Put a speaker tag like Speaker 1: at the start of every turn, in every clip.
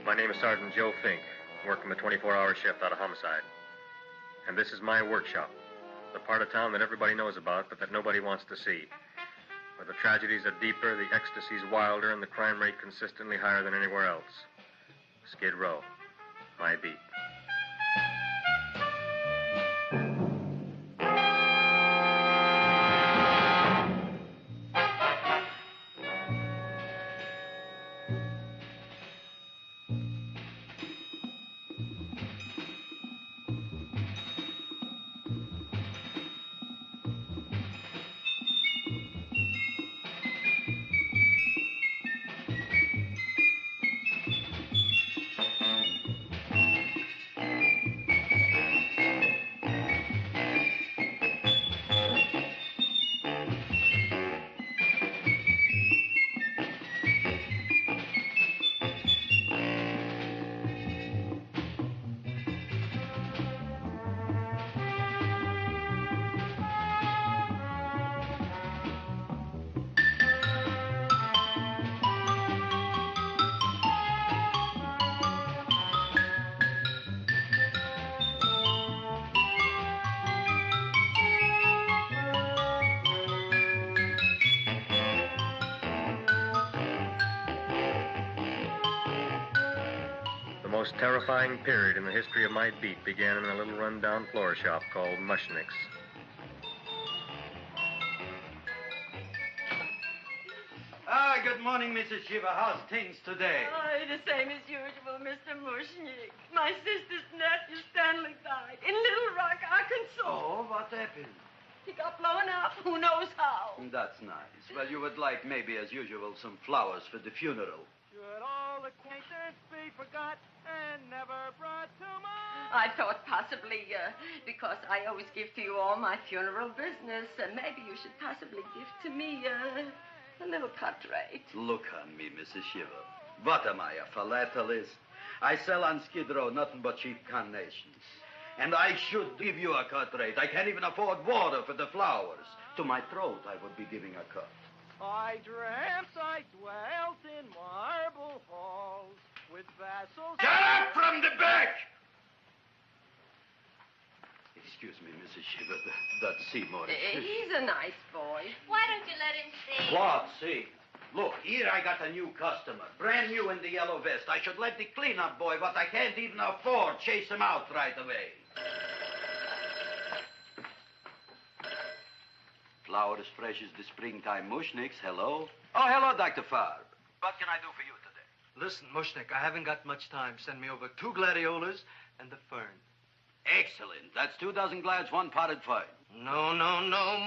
Speaker 1: My name is Sergeant Joe Fink, working the 24-hour shift out of homicide. And this is my workshop, the part of town that everybody knows about, but that nobody wants to see. Where the tragedies are deeper, the ecstasy's wilder, and the crime rate consistently higher than anywhere else. Skid Row, my beat. The most terrifying period in the history of my beat began in a little run-down floor shop called Mushnick's.
Speaker 2: Good morning, Mrs. Shiva. How's things today?
Speaker 3: Oh, the same as usual, Mr. Mushnick. My sister's nephew, Stanley, died in Little Rock, Arkansas.
Speaker 2: Oh, what happened?
Speaker 3: He got blown up. Who knows how?
Speaker 2: That's nice. Well, you would like, maybe as usual, some flowers for the funeral.
Speaker 4: Should all acquaintance be forgot and never brought to mind?
Speaker 3: I thought possibly, because I always give to you all my funeral business, maybe you should possibly give to me, a little cut rate.
Speaker 2: Look on me, Mrs. Shiva. What am I, a philatelist? I sell on Skid Row nothing but cheap carnations. And I should give you a cut rate. I can't even afford water for the flowers. To my throat, I would be giving a cut.
Speaker 4: I dreamt I dwelt in marble halls with vassals...
Speaker 2: Get up from the back! Excuse me, Mrs. Shiva, that's Seymour.
Speaker 3: He's a nice boy.
Speaker 5: Why don't you let him see?
Speaker 2: What, see? Look, here I got a new customer, brand new in the yellow vest. I should let the cleanup boy, but I can't even afford, chase him out right away. Flowers fresh as the springtime Mushnicks. Hello? Oh, hello, Dr. Farb. What can I do for you today?
Speaker 6: Listen, Mushnick, I haven't got much time. Send me over 2 gladiolas and the fern.
Speaker 2: Excellent. That's 2 dozen glads, 1 potted fern.
Speaker 6: No,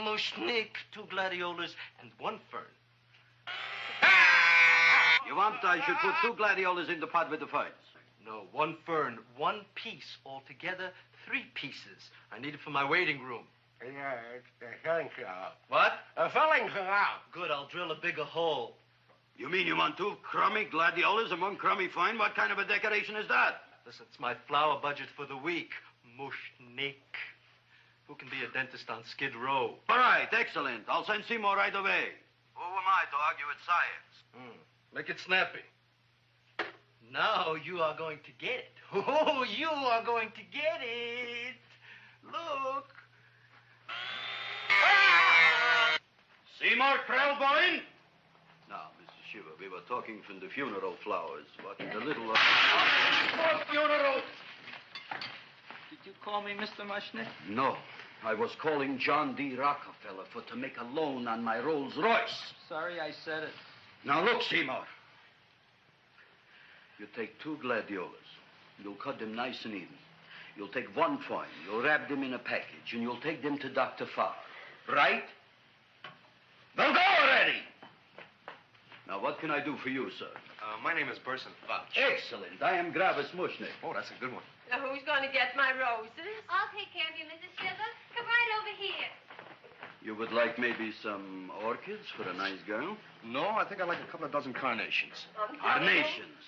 Speaker 6: Mushnick. 2 gladiolas and 1 fern.
Speaker 2: You want I should put 2 gladiolas in the pot with the ferns?
Speaker 6: No, 1 fern, 1 piece. Altogether, 3 pieces. I need it for my waiting room.
Speaker 4: Yeah, it's the filling out.
Speaker 6: What?
Speaker 4: A filling out.
Speaker 6: Good, I'll drill a bigger hole.
Speaker 2: You mean you want 2 crummy gladiolas and 1 crummy fern? What kind of a decoration is that?
Speaker 6: Listen, it's my flower budget for the week. Mushnick. Who can be a dentist on Skid Row?
Speaker 2: All right, excellent. I'll send Seymour right away. Who am I to argue with science?
Speaker 6: Make it snappy. Now you are going to get it. Oh, you are going to get it. Look.
Speaker 2: Seymour Krellboyne? Now, Mrs. Shiva, we were talking from the funeral flowers. What in the little...
Speaker 4: What funeral?
Speaker 7: Did you call me Mr. Mushnick?
Speaker 2: No. I was calling John D. Rockefeller to make a loan on my Rolls Royce.
Speaker 7: Sorry I said it.
Speaker 2: Now, look, Seymour. You take 2 gladiolas. You'll cut them nice and even. You'll take 1 fern. You'll wrap them in a package, and you'll take them to Dr. Farr. Right? Well, go already! Now, what can I do for you, sir?
Speaker 6: My name is Burson Fudge.
Speaker 2: Excellent. I am Gravis Mushnick.
Speaker 6: Oh, that's a good one.
Speaker 3: Now, who's going to get my roses?
Speaker 5: I'll take care of you, Mrs. Shiva. Come right over here.
Speaker 2: You would like maybe some orchids for a nice girl?
Speaker 6: No, I think I'd like a couple of dozen carnations.
Speaker 2: Carnations.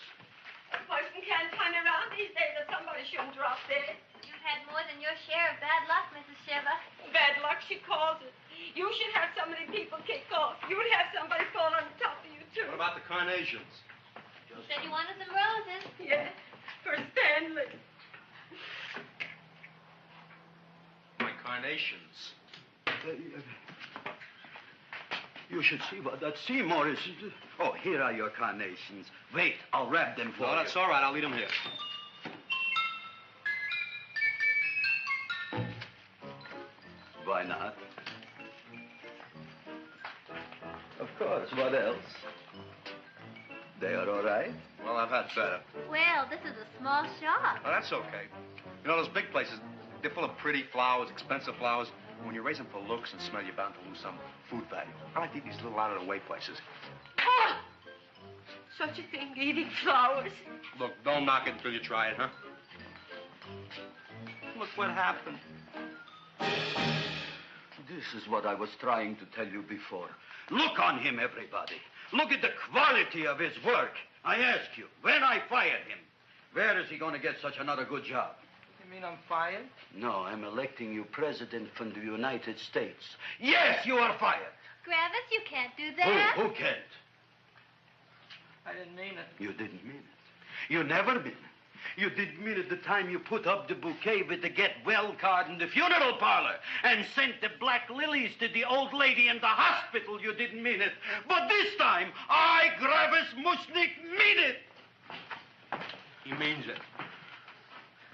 Speaker 3: A person can't turn around these days that somebody shouldn't drop dead.
Speaker 5: You've had more than your share of bad luck, Mrs. Shiva.
Speaker 3: Bad luck, she calls it. You should have so many people kick off. You'd have somebody fall on top of you, too.
Speaker 6: What about the carnations?
Speaker 2: Just
Speaker 5: Said you wanted some roses.
Speaker 3: Yes, for Stanley.
Speaker 6: My carnations.
Speaker 2: You should see what that Seymour is. Oh, here are your carnations. Wait, I'll wrap them for you.
Speaker 6: No, that's all right. I'll leave them here.
Speaker 2: Why not? Of course, what else? They are all right?
Speaker 6: Well, I've had better.
Speaker 5: Well, this is a small shop.
Speaker 6: Oh, that's okay. You know, those big places, they're full of pretty flowers, expensive flowers. When you raise them for looks and smell, you're bound to lose some food value. I like to eat these little out-of-the-way places.
Speaker 3: Oh, such a thing, eating flowers.
Speaker 6: Look, don't knock it until you try it, huh?
Speaker 7: Look what happened.
Speaker 2: This is what I was trying to tell you before. Look on him, everybody. Look at the quality of his work. I ask you, when I fired him, where is he going to get such another good job?
Speaker 7: You mean I'm fired?
Speaker 2: No, I'm electing you president from the United States. Yes, you are fired.
Speaker 5: Gravis, you can't do that.
Speaker 2: Who can't?
Speaker 7: I didn't mean it.
Speaker 2: You didn't mean it. You never mean it. You didn't mean it the time you put up the bouquet with the get well card in the funeral parlor and sent the black lilies to the old lady in the hospital. You didn't mean it. But this time, I, Gravis Mushnik, mean it.
Speaker 6: He means it.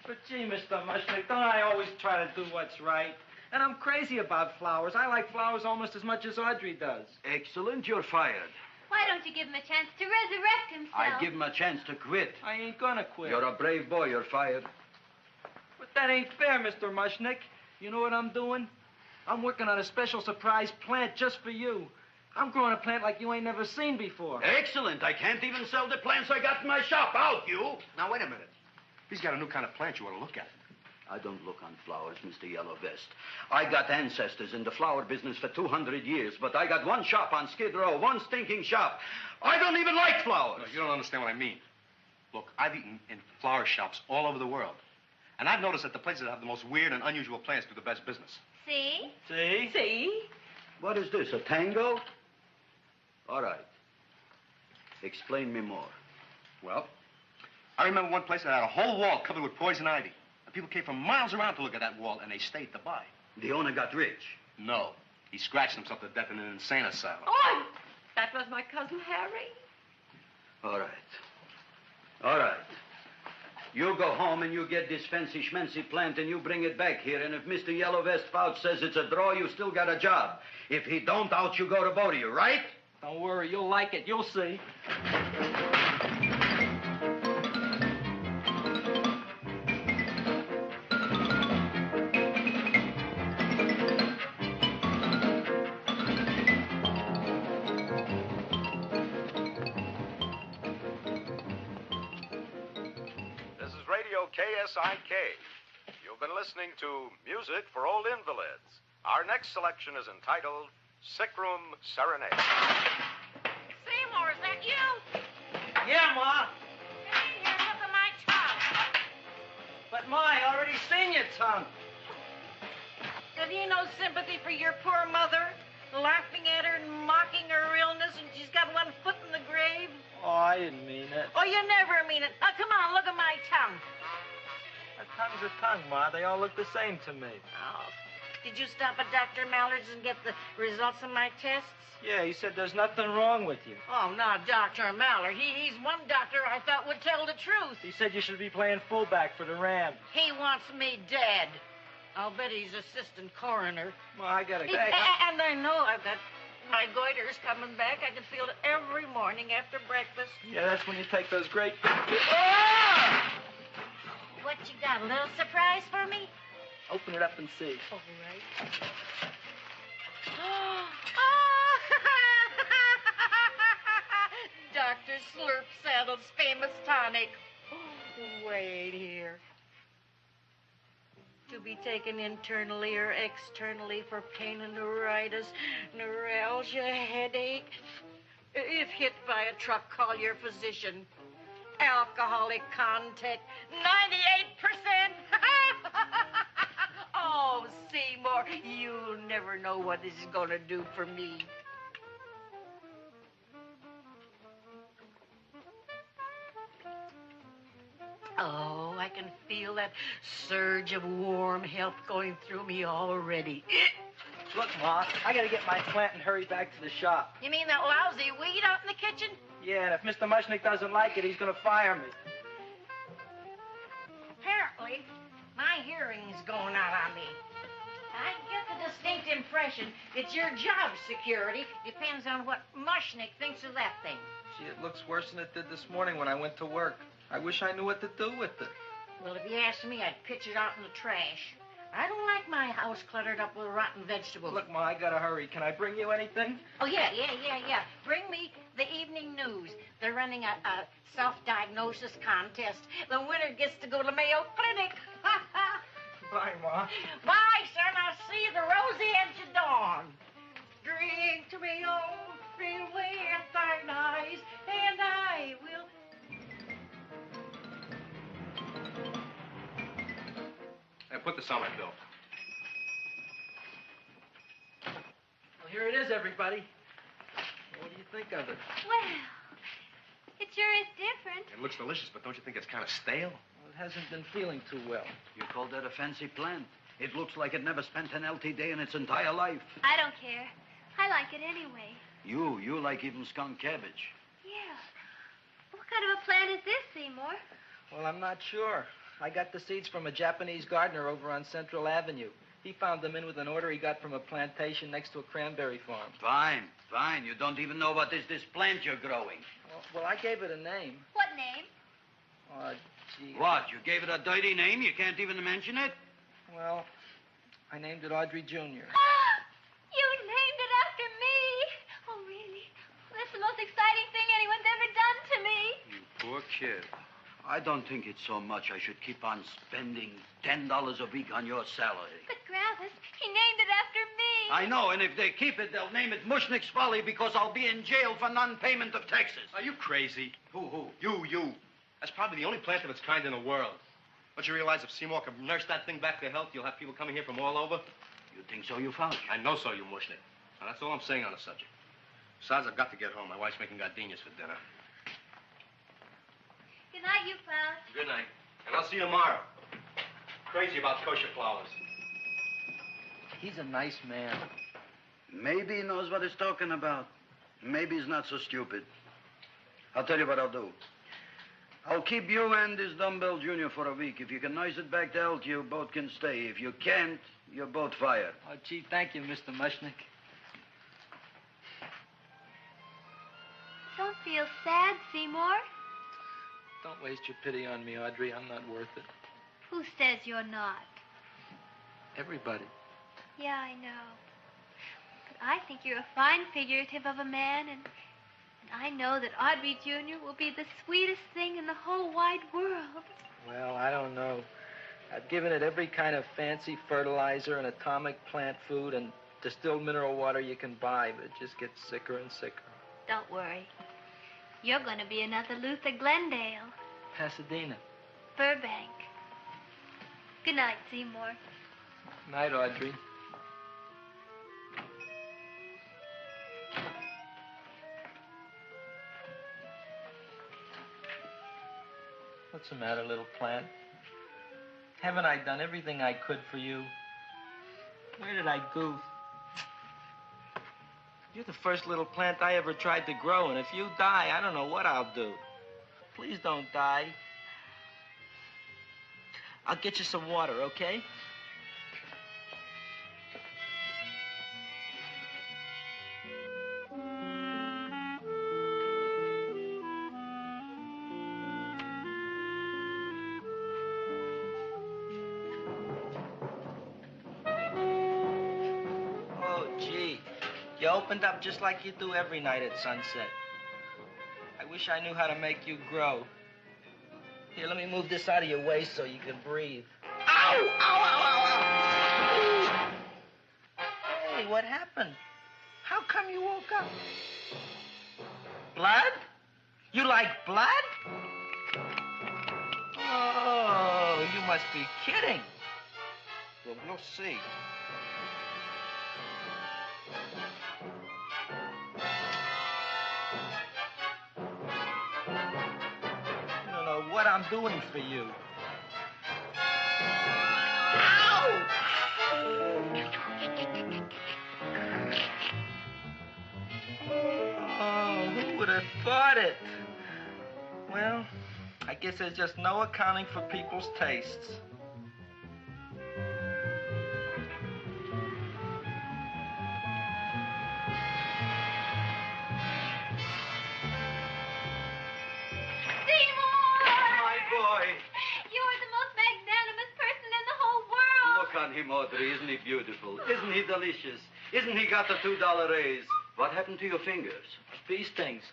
Speaker 7: But gee, Mr. Mushnick, don't I always try to do what's right? And I'm crazy about flowers. I like flowers almost as much as Audrey does.
Speaker 2: Excellent, you're fired.
Speaker 5: Why don't you give him a chance to resurrect himself?
Speaker 2: I give him a chance to quit.
Speaker 7: I ain't gonna quit.
Speaker 2: You're a brave boy, you're fired.
Speaker 7: But that ain't fair, Mr. Mushnick. You know what I'm doing? I'm working on a special surprise plant just for you. I'm growing a plant like you ain't never seen before.
Speaker 2: Excellent. I can't even sell the plants I got in my shop. Out, you.
Speaker 6: Now, wait a minute. He's got a new kind of plant you want to look at.
Speaker 2: I don't look on flowers, Mr. Yellow Vest. I got ancestors in the flower business for 200 years, but I got one shop on Skid Row, one stinking shop. I don't even like flowers.
Speaker 6: No, you don't understand what I mean. Look, I've eaten in flower shops all over the world. And I've noticed that the places that have the most weird and unusual plants do the best business.
Speaker 5: See?
Speaker 7: See?
Speaker 3: See?
Speaker 2: What is this, a tango? All right. Explain me more.
Speaker 6: Well, I remember one place that had a whole wall covered with poison ivy. And people came from miles around to look at that wall, and they stayed to buy.
Speaker 2: The owner got rich.
Speaker 6: No. He scratched himself to death in an insane asylum.
Speaker 3: Oh, that was my cousin Harry.
Speaker 2: All right. All right. You go home and you get this fancy schmancy plant and you bring it back here. And if Mr. Yellow Vest Fouch says it's a draw, you still got a job. If he don't, out you go to both of you, right?
Speaker 7: Don't worry, you'll like it. You'll see.
Speaker 8: KSIK. You've been listening to Music for Old Invalids. Our next selection is entitled Sick Room Serenade.
Speaker 9: Seymour, is that you?
Speaker 7: Yeah, Ma.
Speaker 9: Hey, here, look at my tongue.
Speaker 7: But, Ma, I already seen your tongue.
Speaker 9: Have you no sympathy for your poor mother? Laughing at her and mocking her illness, and she's got one foot in the grave?
Speaker 7: Oh, I didn't mean it.
Speaker 9: Oh, you never mean it. Now, come on, look at my tongue.
Speaker 7: A tongue's a tongue, Ma. They all look the same to me.
Speaker 9: Oh, did you stop at Dr. Mallard's and get the results of my tests?
Speaker 7: Yeah, he said there's nothing wrong with you.
Speaker 9: Oh, not Dr. Mallard. He's one doctor I thought would tell the truth.
Speaker 7: He said you should be playing fullback for the Rams.
Speaker 9: He wants me dead. I'll bet he's assistant coroner.
Speaker 7: Ma, I gotta go.
Speaker 9: And I know I've got my goiter's coming back. I can feel it every morning after breakfast.
Speaker 7: Yeah, that's when you take those great big...
Speaker 9: What you got, a little surprise for me?
Speaker 7: Open it up and see.
Speaker 9: All right. Dr. Slurp Saddle's famous tonic. Wait here. To be taken internally or externally for pain and neuritis, neuralgia, headache. If hit by a truck, call your physician. Alcoholic content, 98%. Oh, Seymour, you'll never know what this is going to do for me. feel that surge of warm health going through me already.
Speaker 7: Look, Ma, I gotta get my plant and hurry back to the shop.
Speaker 9: You mean that lousy weed out in the kitchen?
Speaker 7: Yeah, and if Mr. Mushnick doesn't like it, he's gonna fire me.
Speaker 9: Apparently, my hearing's going out on me. I get the distinct impression that your job security depends on what Mushnick thinks of that thing.
Speaker 7: Gee, it looks worse than it did this morning when I went to work. I wish I knew what to do with it.
Speaker 9: Well, if you ask me, I'd pitch it out in the trash. I don't like my house cluttered up with rotten vegetables.
Speaker 7: Look, Ma, I gotta hurry. Can I bring you anything?
Speaker 9: Oh, yeah. Bring me the evening news. They're running a self-diagnosis contest. The winner gets to go to Mayo Clinic.
Speaker 7: Bye, Ma.
Speaker 9: Bye, son. I'll see you the rosy edge of dawn. Drink to me, oh, free with thine eyes, and I will...
Speaker 6: Hey, put this on my bill.
Speaker 7: Well, here it is, everybody. What do you think of it?
Speaker 5: Well, it sure is different.
Speaker 6: It looks delicious, but don't you think it's kind of stale?
Speaker 7: Well, it hasn't been feeling too well.
Speaker 2: You call that a fancy plant? It looks like it never spent an LT day in its entire life.
Speaker 5: I don't care. I like it anyway.
Speaker 2: You like even skunk cabbage.
Speaker 5: Yeah. What kind of a plant is this, Seymour?
Speaker 7: Well, I'm not sure. I got the seeds from a Japanese gardener over on Central Avenue. He found them in with an order he got from a plantation next to a cranberry farm.
Speaker 2: Fine. You don't even know what is this plant you're growing.
Speaker 7: Well, I gave it a name.
Speaker 5: What name?
Speaker 7: Oh, gee.
Speaker 2: What? You gave it a dirty name? You can't even mention it?
Speaker 7: Well, I named it Audrey Jr.
Speaker 5: You named it after me. Oh, really? That's the most exciting thing anyone's ever done to me.
Speaker 2: You poor kid. I don't think it's so much I should keep on spending $10 a week on your salary.
Speaker 5: But, Gravis, he named it after me.
Speaker 2: I know, and if they keep it, they'll name it Mushnick's Folly because I'll be in jail for non-payment of taxes.
Speaker 6: Are you crazy?
Speaker 2: Who?
Speaker 6: You. That's probably the only plant of its kind in the world. Don't you realize if Seymour can nurse that thing back to health, you'll have people coming here from all over?
Speaker 2: You think so, you found?
Speaker 6: I know so, you Mushnick. Now, that's all I'm saying on the subject. Besides, I've got to get home. My wife's making gardenias for dinner.
Speaker 5: Good night, you fellas.
Speaker 6: Good night. And I'll see you tomorrow. Crazy about kosher flowers.
Speaker 7: He's a nice man.
Speaker 2: Maybe he knows what he's talking about. Maybe he's not so stupid. I'll tell you what I'll do. I'll keep you and this dumbbell junior for a week. If you can nurse it back to health, you both can stay. If you can't, you're both fired.
Speaker 7: Oh, gee, thank you, Mr. Mushnick.
Speaker 5: Don't feel sad, Seymour.
Speaker 7: Don't waste your pity on me, Audrey. I'm not worth it.
Speaker 5: Who says you're not?
Speaker 7: Everybody.
Speaker 5: Yeah, I know. But I think you're a fine figurative of a man, and I know that Audrey Jr. will be the sweetest thing in the whole wide world.
Speaker 7: Well, I don't know. I've given it every kind of fancy fertilizer and atomic plant food and distilled mineral water you can buy, but it just gets sicker and sicker.
Speaker 5: Don't worry. You're going to be another Luther Glendale.
Speaker 7: Pasadena.
Speaker 5: Burbank. Good night, Seymour.
Speaker 7: Night, Audrey. What's the matter, little plant? Haven't I done everything I could for you? Where did I goof? You're the first little plant I ever tried to grow, and if you die, I don't know what I'll do. Please don't die. I'll get you some water, okay? Oh, gee. You opened up just like you do every night at sunset. I wish I knew how to make you grow. Here, let me move this out of your way so you can breathe. Ow! Ow, ow, ow, ow! Hey, what happened? How come you woke up? Blood? You like blood? Oh, you must be kidding. Well, we'll see. You don't know what I'm doing for you. Who would have thought it? Well, I guess there's just no accounting for people's tastes.
Speaker 5: You're the most magnanimous person in the whole world.
Speaker 2: Look on him, Audrey. Isn't he beautiful? Isn't he delicious? Isn't he got the $2 raise? What happened to your fingers?
Speaker 7: Bee stings.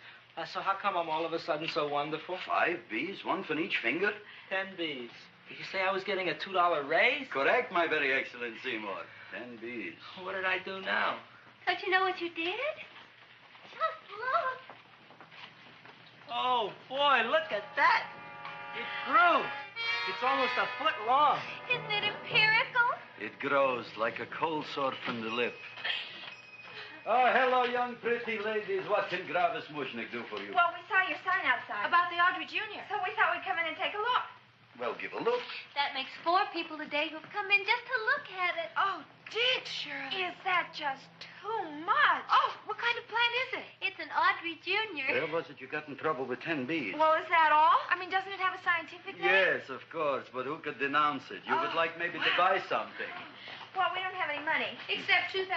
Speaker 7: So how come I'm all of a sudden so wonderful?
Speaker 2: 5 bees, one for each finger?
Speaker 7: 10 bees. Did you say I was getting a $2 raise?
Speaker 2: Correct, my very excellent Seymour. 10 bees.
Speaker 7: What did I do now?
Speaker 5: Don't you know what you did? Just look.
Speaker 7: Oh, boy, look at that. It grew. It's almost a foot long.
Speaker 5: Isn't it empirical?
Speaker 2: It grows like a cold sore from the lip. Oh, hello, young pretty ladies. What can Gravis Mushnik do for you?
Speaker 10: Well, we saw your sign outside. About the Audrey Jr. So we thought we'd come in and take a look.
Speaker 2: Well, give a look.
Speaker 5: That makes 4 people today who've come in just to look at it.
Speaker 10: Oh, did, Shirley? Is that just too much? Oh, what kind of plant is it?
Speaker 5: It's an Audrey Jr.
Speaker 2: Where was it you got in trouble with 10 bees?
Speaker 10: Well, is that all? I mean, doesn't it have a scientific name?
Speaker 2: Yes, of course, but who could denounce it? You would like maybe to buy something.
Speaker 10: Well, we don't have any money.
Speaker 5: Except $2,000.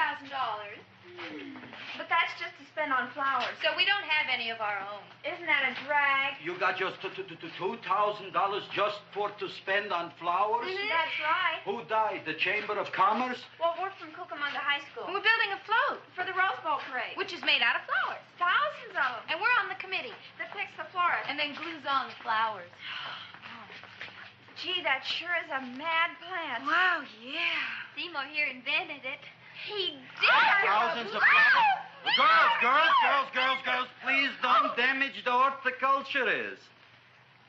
Speaker 10: But that's just to spend on flowers.
Speaker 5: So we don't have any of our own.
Speaker 10: Isn't that a drag?
Speaker 2: You got just $2,000 just to spend on flowers?
Speaker 10: That's right.
Speaker 2: Who died? The Chamber of Commerce?
Speaker 10: Well, we're from Cucamonga High School. We're building a float for the Rose Bowl parade.
Speaker 5: Which is made out of flowers.
Speaker 10: Thousands of them.
Speaker 5: And we're on the committee.
Speaker 10: That picks the florist.
Speaker 5: And then glues on the flowers.
Speaker 10: Gee, that sure is a mad plant.
Speaker 5: Wow, yeah. Seymour here invented it. He did.
Speaker 2: Thousands of flowers. Girls, please don't damage the horticulturist.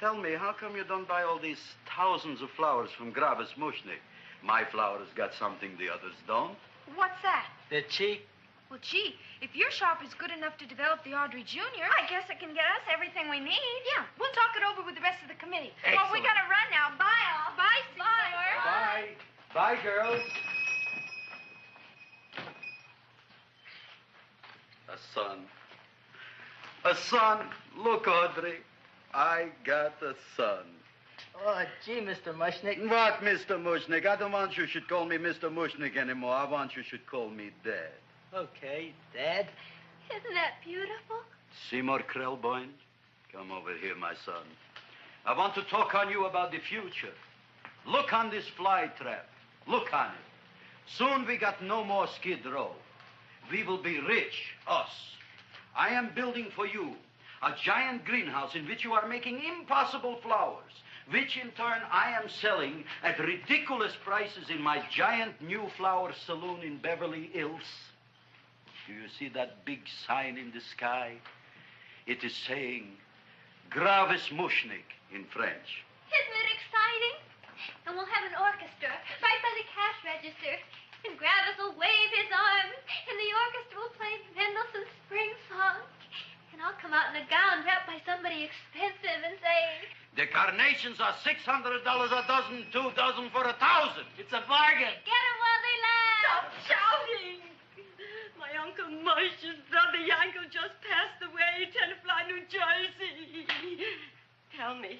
Speaker 2: Tell me, how come you don't buy all these thousands of flowers from Gravis Mushnik? My flowers got something the others don't.
Speaker 10: What's that?
Speaker 7: They're cheap.
Speaker 10: Well, gee, if your shop is good enough to develop the Audrey Jr., I guess it can get us everything we need. Yeah, we'll talk it over with the rest of the committee.
Speaker 2: Excellent.
Speaker 10: Well, we gotta run now. Bye, all. Bye, Seymour.
Speaker 2: Bye. Bye, girls. A son. A son. Look, Audrey. I got a son.
Speaker 7: Oh, gee, Mr. Mushnik.
Speaker 2: What, Mr. Mushnik? I don't want you should call me Mr. Mushnik anymore. I want you should call me Dad.
Speaker 7: Okay, Dad.
Speaker 5: Isn't that beautiful?
Speaker 2: Seymour Krelboyne, come over here, my son. I want to talk on you about the future. Look on this fly trap. Look on it. Soon we got no more Skid Row. We will be rich, us. I am building for you a giant greenhouse in which you are making impossible flowers, which in turn I am selling at ridiculous prices in my giant new flower saloon in Beverly Hills. Do you see that big sign in the sky? It is saying Gravis Mushnik in French.
Speaker 5: Isn't it exciting? And we'll have an orchestra right by the cash register. And Gravis will wave his arms, and the orchestra will play Mendelssohn's Spring Song. And I'll come out in a gown wrapped by somebody expensive and say,
Speaker 2: The carnations are $600 a dozen, 2 dozen for 1,000.
Speaker 7: It's a bargain.
Speaker 5: get 'em while they last.
Speaker 9: Stop shouting! My Uncle Moshe's brother Yankel just passed away, Tenafly, New Jersey. Tell me,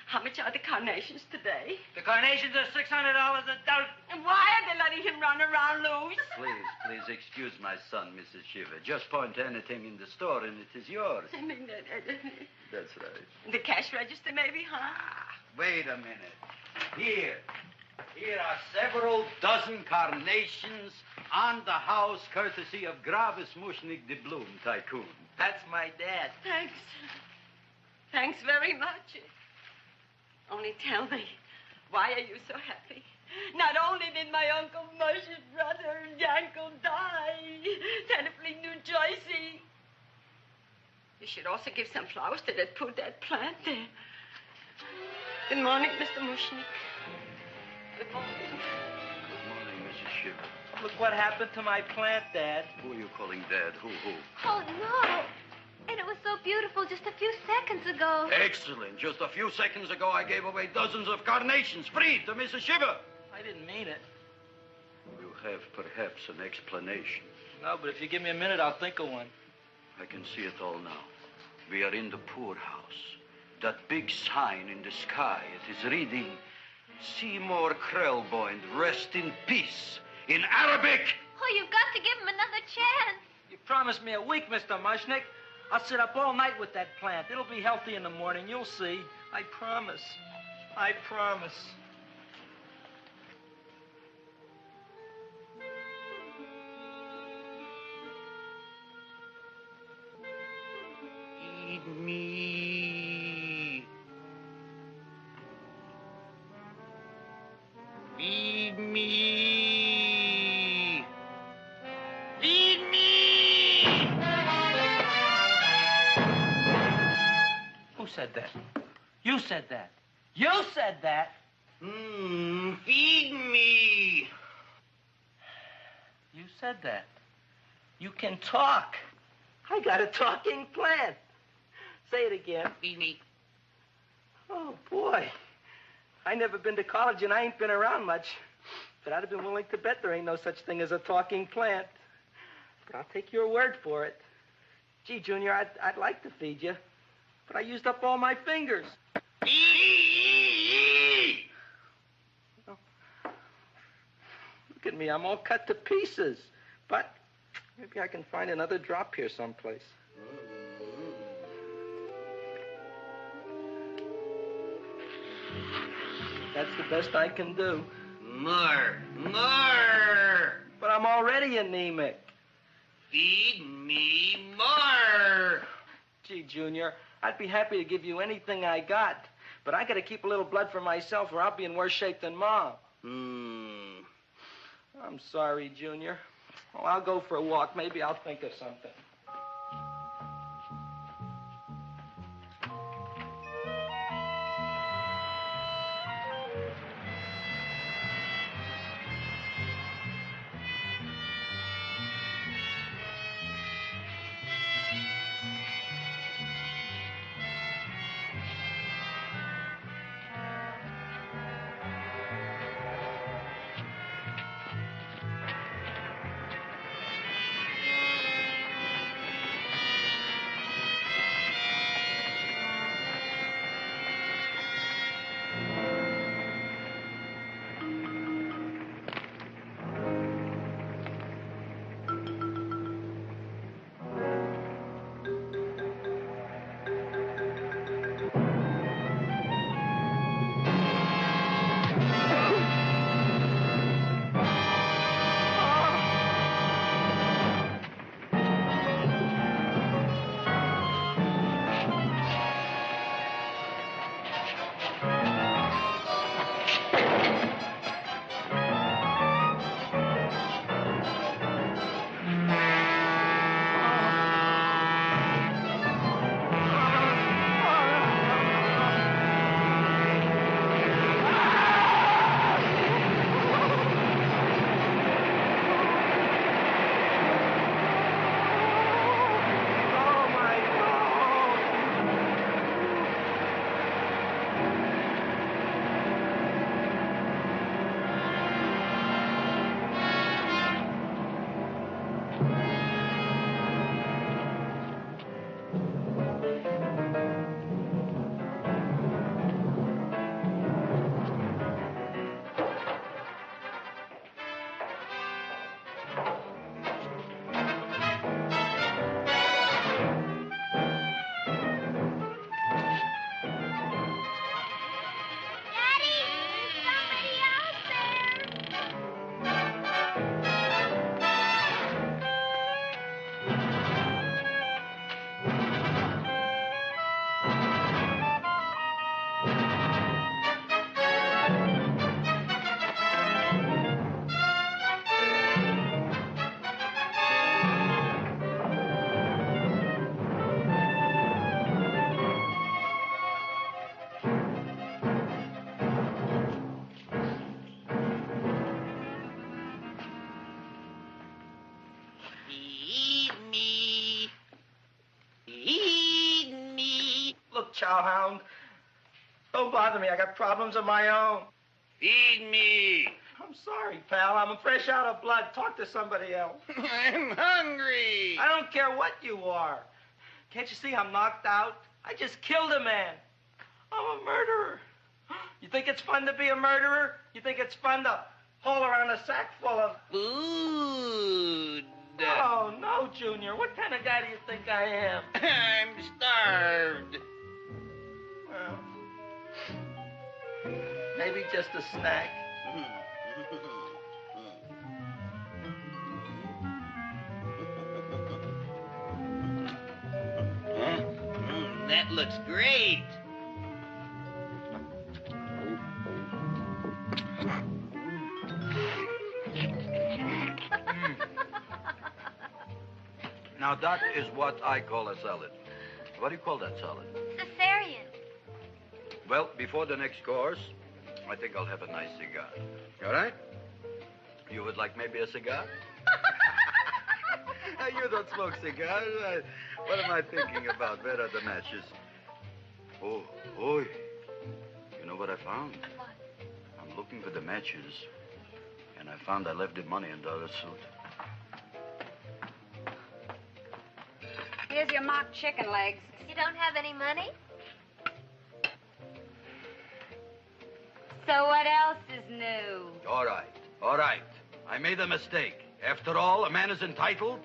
Speaker 9: how much are the carnations today?
Speaker 7: The carnations are $600 a dozen.
Speaker 9: And why are they letting him run around loose?
Speaker 2: Please excuse my son, Mrs. Shiver. Just point to anything in the store and it is yours.
Speaker 9: I mean,
Speaker 2: That's right.
Speaker 9: the cash register maybe, huh?
Speaker 2: Wait a minute. Here are several dozen carnations on the house courtesy of Gravis Mushnik, the Bloom Tycoon.
Speaker 7: That's my dad.
Speaker 9: Thanks. Thanks very much. Only tell me, why are you so happy? Not only did my Uncle Moshe's brother Yankel die, Tenafly, New Jersey, you should also give some flowers to that poor dead plant there. Good morning, Mr. Mushnik. Good morning.
Speaker 2: Good morning, Mrs. Shiver.
Speaker 7: Look what happened to my plant, Dad.
Speaker 2: Who are you calling Dad? Who?
Speaker 5: Oh, no. And it was so beautiful just a few seconds ago.
Speaker 2: Excellent. Just a few seconds ago, I gave away dozens of carnations free to Mrs. Shiver.
Speaker 7: I didn't mean it.
Speaker 2: You have perhaps an explanation.
Speaker 7: No, but if you give me a minute, I'll think of one.
Speaker 2: I can see it all now. We are in the poorhouse. That big sign in the sky, it is reading, Seymour Krelboyne, rest in peace, in Arabic.
Speaker 5: Oh, you've got to give him another chance.
Speaker 7: You promised me a week, Mr. Mushnick. I'll sit up all night with that plant. It'll be healthy in the morning. You'll see. I promise. I promise.
Speaker 2: Feed me. Feed me. Feed me.
Speaker 7: Who said that? You said that. You said that.
Speaker 2: Feed me.
Speaker 7: You said that. You can talk. I got a talking plant. Say it again.
Speaker 2: Feed me.
Speaker 7: Oh, boy. I never been to college and I ain't been around much. But I'd have been willing to bet there ain't no such thing as a talking plant. But I'll take your word for it. Gee, Junior, I'd like to feed you. But I used up all my fingers. Oh. Look at me. I'm all cut to pieces. But maybe I can find another drop here someplace. That's the best I can do.
Speaker 2: More.
Speaker 7: But I'm already anemic.
Speaker 2: Feed me more.
Speaker 7: Gee, Junior, I'd be happy to give you anything I got. But I gotta keep a little blood for myself or I'll be in worse shape than Mom. I'm sorry, Junior. Well, I'll go for a walk. Maybe I'll think of something. Chowhound. Don't bother me. I got problems of my own.
Speaker 2: Feed me.
Speaker 7: I'm sorry, pal. I'm fresh out of blood. Talk to somebody else.
Speaker 11: I'm hungry.
Speaker 7: I don't care what you are. Can't you see I'm knocked out? I just killed a man. I'm a murderer. You think it's fun to be a murderer? You think it's fun to haul around a sack full of...
Speaker 11: Food.
Speaker 7: Oh, no, Junior. What kind of guy do you think I am?
Speaker 11: I'm starved.
Speaker 7: Well, maybe just a snack.
Speaker 11: That looks great.
Speaker 2: Now, that is what I call a salad. What do you call that salad?
Speaker 5: Caesarean.
Speaker 2: Well, before the next course, I think I'll have a nice cigar. All right? You would like maybe a cigar? You don't smoke cigars. What am I thinking about? Where are the matches? Oh, oi. You know what I found?
Speaker 5: What?
Speaker 2: I'm looking for the matches, and I found I left the money in the other suit.
Speaker 9: Here's your mock chicken legs.
Speaker 5: You don't have any money?
Speaker 9: So what else is new?
Speaker 2: All right. I made a mistake. After all, a man is entitled.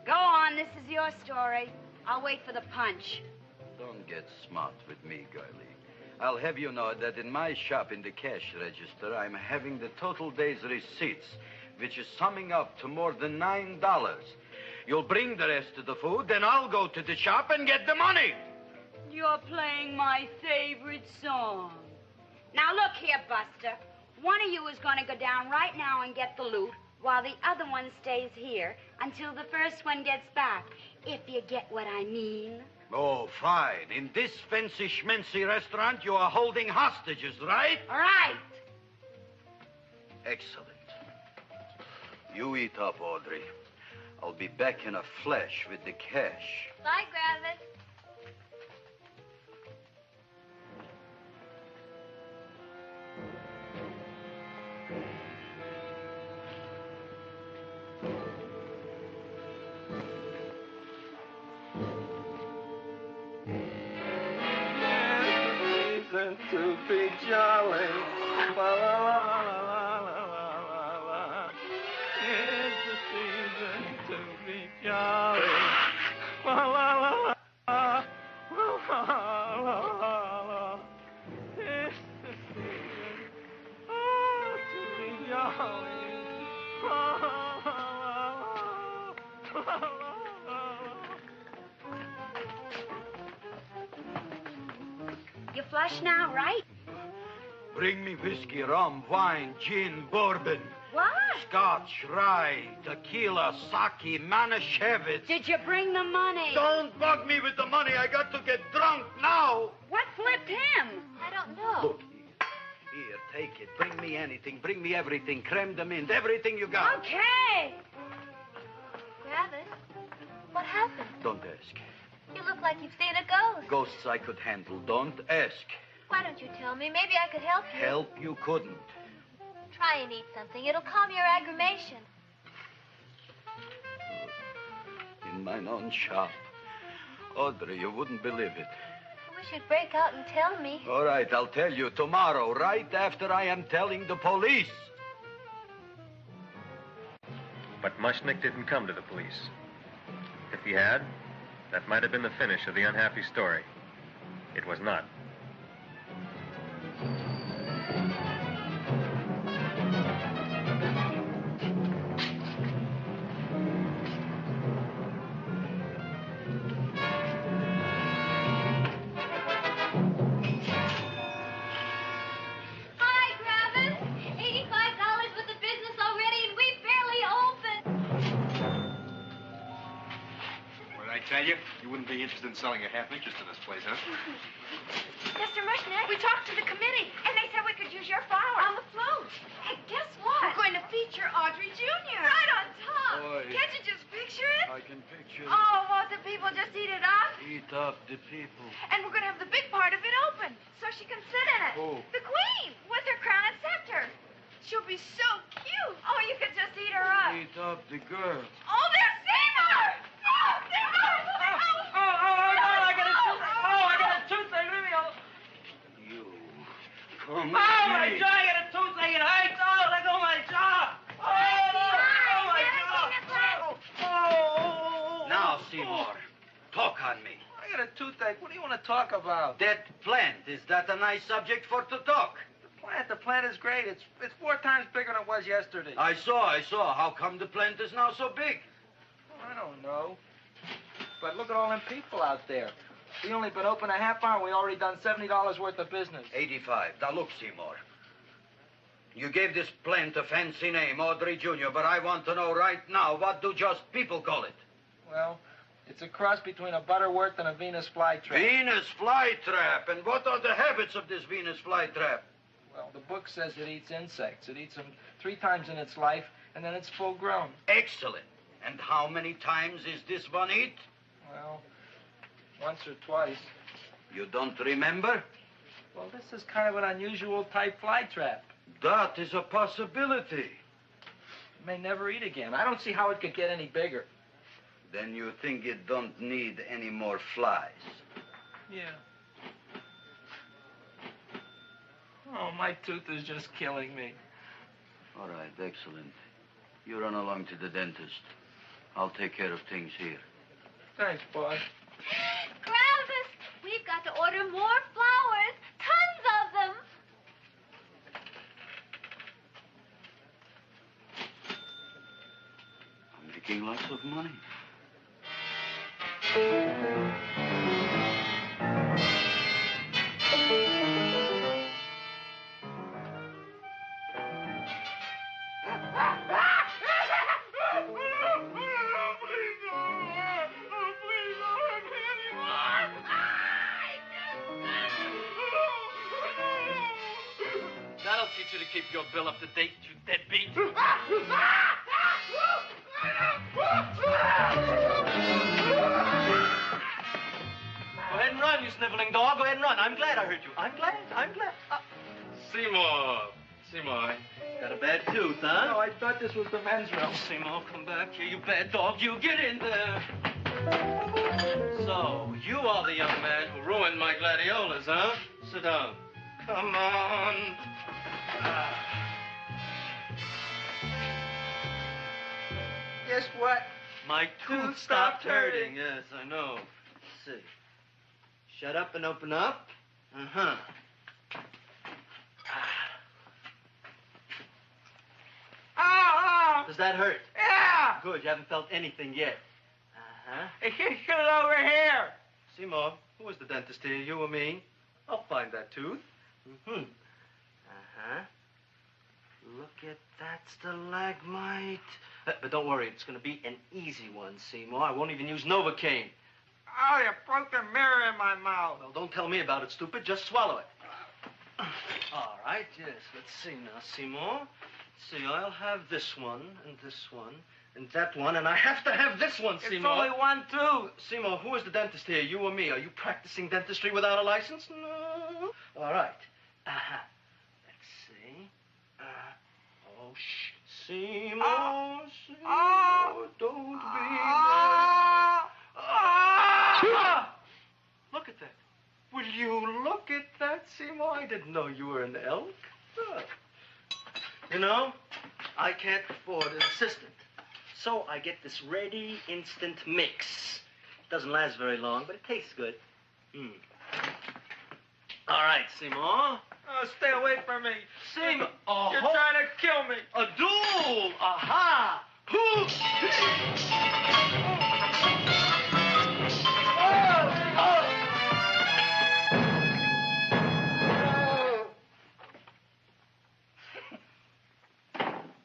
Speaker 9: Go on, this is your story. I'll wait for the punch.
Speaker 2: Don't get smart with me, girlie. I'll have you know that in my shop in the cash register, I'm having the total day's receipts, which is summing up to more than $9. You'll bring the rest of the food, then I'll go to the shop and get the money.
Speaker 9: You're playing my favorite song. Now, look here, Buster. One of you is going to go down right now and get the loot, while the other one stays here until the first one gets back, if you get what I mean.
Speaker 2: Oh, fine. In this fancy schmancy restaurant, you are holding hostages, right?
Speaker 9: Right.
Speaker 2: Excellent. You eat up, Audrey. I'll be back in a flash with the cash.
Speaker 5: Bye, Gravis.
Speaker 7: To be jolly. La, la, la, la, la, la, la, la. It's the season to be jolly. La, la, la, la, la, la, la, la. It's the season to be jolly. La, la, la, la, la, la.
Speaker 9: You flush now, right?
Speaker 2: Bring me whiskey, rum, wine, gin, bourbon.
Speaker 9: What?
Speaker 2: Scotch, rye, tequila, sake, Manischewitz.
Speaker 9: Did you bring the money?
Speaker 2: Don't bug me with the money. I got to get drunk now.
Speaker 9: What flipped him?
Speaker 5: I don't know.
Speaker 2: Look, here, take it. Bring me anything. Bring me everything. Creme de menthe, everything you got.
Speaker 9: Okay.
Speaker 5: Gravis, what happened?
Speaker 2: Don't ask.
Speaker 5: You look like you've seen a ghost.
Speaker 2: Ghosts I could handle. Don't ask.
Speaker 5: Why don't you tell me? Maybe I could help you.
Speaker 2: Help you couldn't.
Speaker 5: Try and eat something. It'll calm your aggravation.
Speaker 2: In mine own shop. Audrey, you wouldn't believe it.
Speaker 5: I wish you'd break out and tell me.
Speaker 2: All right, I'll tell you tomorrow, right after I am telling the police.
Speaker 1: But Mushnick didn't come to the police. If he had, that might have been the finish of the unhappy story. It was not.
Speaker 5: Hi, Gravis. $85 with the business already, and we barely opened.
Speaker 6: What did I tell you? You wouldn't be interested in selling a half interest in this place, huh?
Speaker 10: Mr. Mushnick, we talked to the committee, and they said we could use your flour. On the float. Hey, guess what? We're going to feature Audrey Jr. Right on top.
Speaker 2: Boy.
Speaker 10: Can't you just picture it?
Speaker 2: I can picture it.
Speaker 10: Oh, won't the people just eat it up?
Speaker 2: Eat up the people.
Speaker 10: And we're going to have the big part of it open, so she can sit in it.
Speaker 2: Who?
Speaker 10: The Queen, with her crown and scepter. She'll be so cute. Oh, you could just eat her up.
Speaker 2: Eat up the girl.
Speaker 10: Oh, there's Seymour! Oh, Seymour!
Speaker 7: I got a toothache. Leave me alone.
Speaker 2: You. Come
Speaker 7: My jaw, I got a toothache. It hurts. Oh, let go of my jaw. My jaw. Oh.
Speaker 2: Now, Seymour, talk on me.
Speaker 7: I got a toothache. What do you want to talk about?
Speaker 2: That plant, is that a nice subject for to talk?
Speaker 7: The plant is great. It's 4 times bigger than it was yesterday.
Speaker 2: I saw. How come the plant is now so big?
Speaker 7: I don't know. But look at all them people out there. We only been open a half hour. We already done $70 worth of business.
Speaker 2: 85. Now, look, Seymour. You gave this plant a fancy name, Audrey Jr., but I want to know right now, what do just people call it?
Speaker 7: Well, it's a cross between a Butterworth and a Venus flytrap.
Speaker 2: Venus flytrap. And what are the habits of this Venus flytrap?
Speaker 7: Well, the book says it eats insects. It eats them 3 times in its life, and then it's full grown.
Speaker 2: Excellent. And how many times is this one eat?
Speaker 7: Well, once or twice.
Speaker 2: You don't remember?
Speaker 7: Well, this is kind of an unusual type flytrap.
Speaker 2: That is a possibility.
Speaker 7: It may never eat again. I don't see how it could get any bigger.
Speaker 2: Then you think it don't need any more flies?
Speaker 7: Yeah. Oh, my tooth is just killing me.
Speaker 2: All right, excellent. You run along to the dentist. I'll take care of things here.
Speaker 7: Thanks, boy.
Speaker 5: Gravis, we've got to order more flowers. Tons of them.
Speaker 2: I'm making lots of money.
Speaker 7: That'll teach you to keep your bill up to date, you deadbeat. Go ahead and run, you sniveling dog. Go ahead and run. I'm glad I hurt you. I'm glad.
Speaker 12: Seymour, got a bad tooth, huh?
Speaker 7: No, I thought this was the men's room.
Speaker 12: Seymour, come back here, you bad dog. You get in there. So, you are the young man who ruined my gladiolas, huh? Sit down. Come on.
Speaker 7: Guess what?
Speaker 12: My tooth stopped hurting. Yes, I know. Let's see. Shut up and open up. Uh-huh.
Speaker 7: Oh!
Speaker 12: Does that hurt?
Speaker 7: Yeah!
Speaker 12: Good, you haven't felt anything yet. Uh-huh.
Speaker 7: Get it over here.
Speaker 12: Seymour, who was the dentist here, you or me? I'll find that tooth. Mm-hmm. Uh-huh. Look at that stalagmite. But don't worry, it's going to be an easy one, Seymour. I won't even use Novocaine.
Speaker 7: Oh, you broke the mirror in my mouth.
Speaker 12: Well, don't tell me about it, stupid. Just swallow it. All right, yes. Let's see now, Seymour. Let's see, I'll have this one, and that one, and I have to have this one, Seymour.
Speaker 7: It's only one tooth.
Speaker 12: Seymour, who is the dentist here, you or me? Are you practicing dentistry without a license? No. All right. Uh-huh. Let's see. Oh, shh. Seymour, Seymour, don't be mad. Look at that. Will you look at that, Seymour? I didn't know you were an elk. You know, I can't afford an assistant. So I get this ready instant mix. Doesn't last very long, but it tastes good. All right, Seymour.
Speaker 7: Oh, stay away from me.
Speaker 12: Seymour.
Speaker 7: You're trying to kill me.
Speaker 12: A duel. Aha.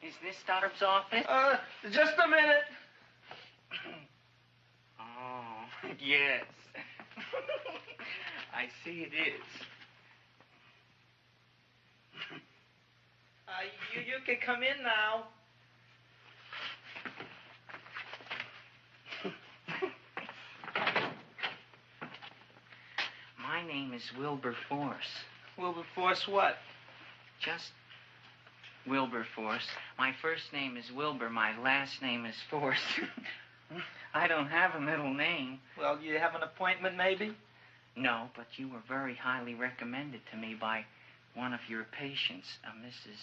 Speaker 13: Is this Stoddard's office?
Speaker 7: Just a minute.
Speaker 13: Oh, yes. I see it is.
Speaker 7: You can come in now.
Speaker 13: My name is Wilbur Force.
Speaker 7: Wilberforce what?
Speaker 13: Just Wilberforce. My first name is Wilbur. My last name is Force. I don't have a middle name.
Speaker 7: Well, you have an appointment, maybe?
Speaker 13: No, but you were very highly recommended to me by one of your patients, Mrs.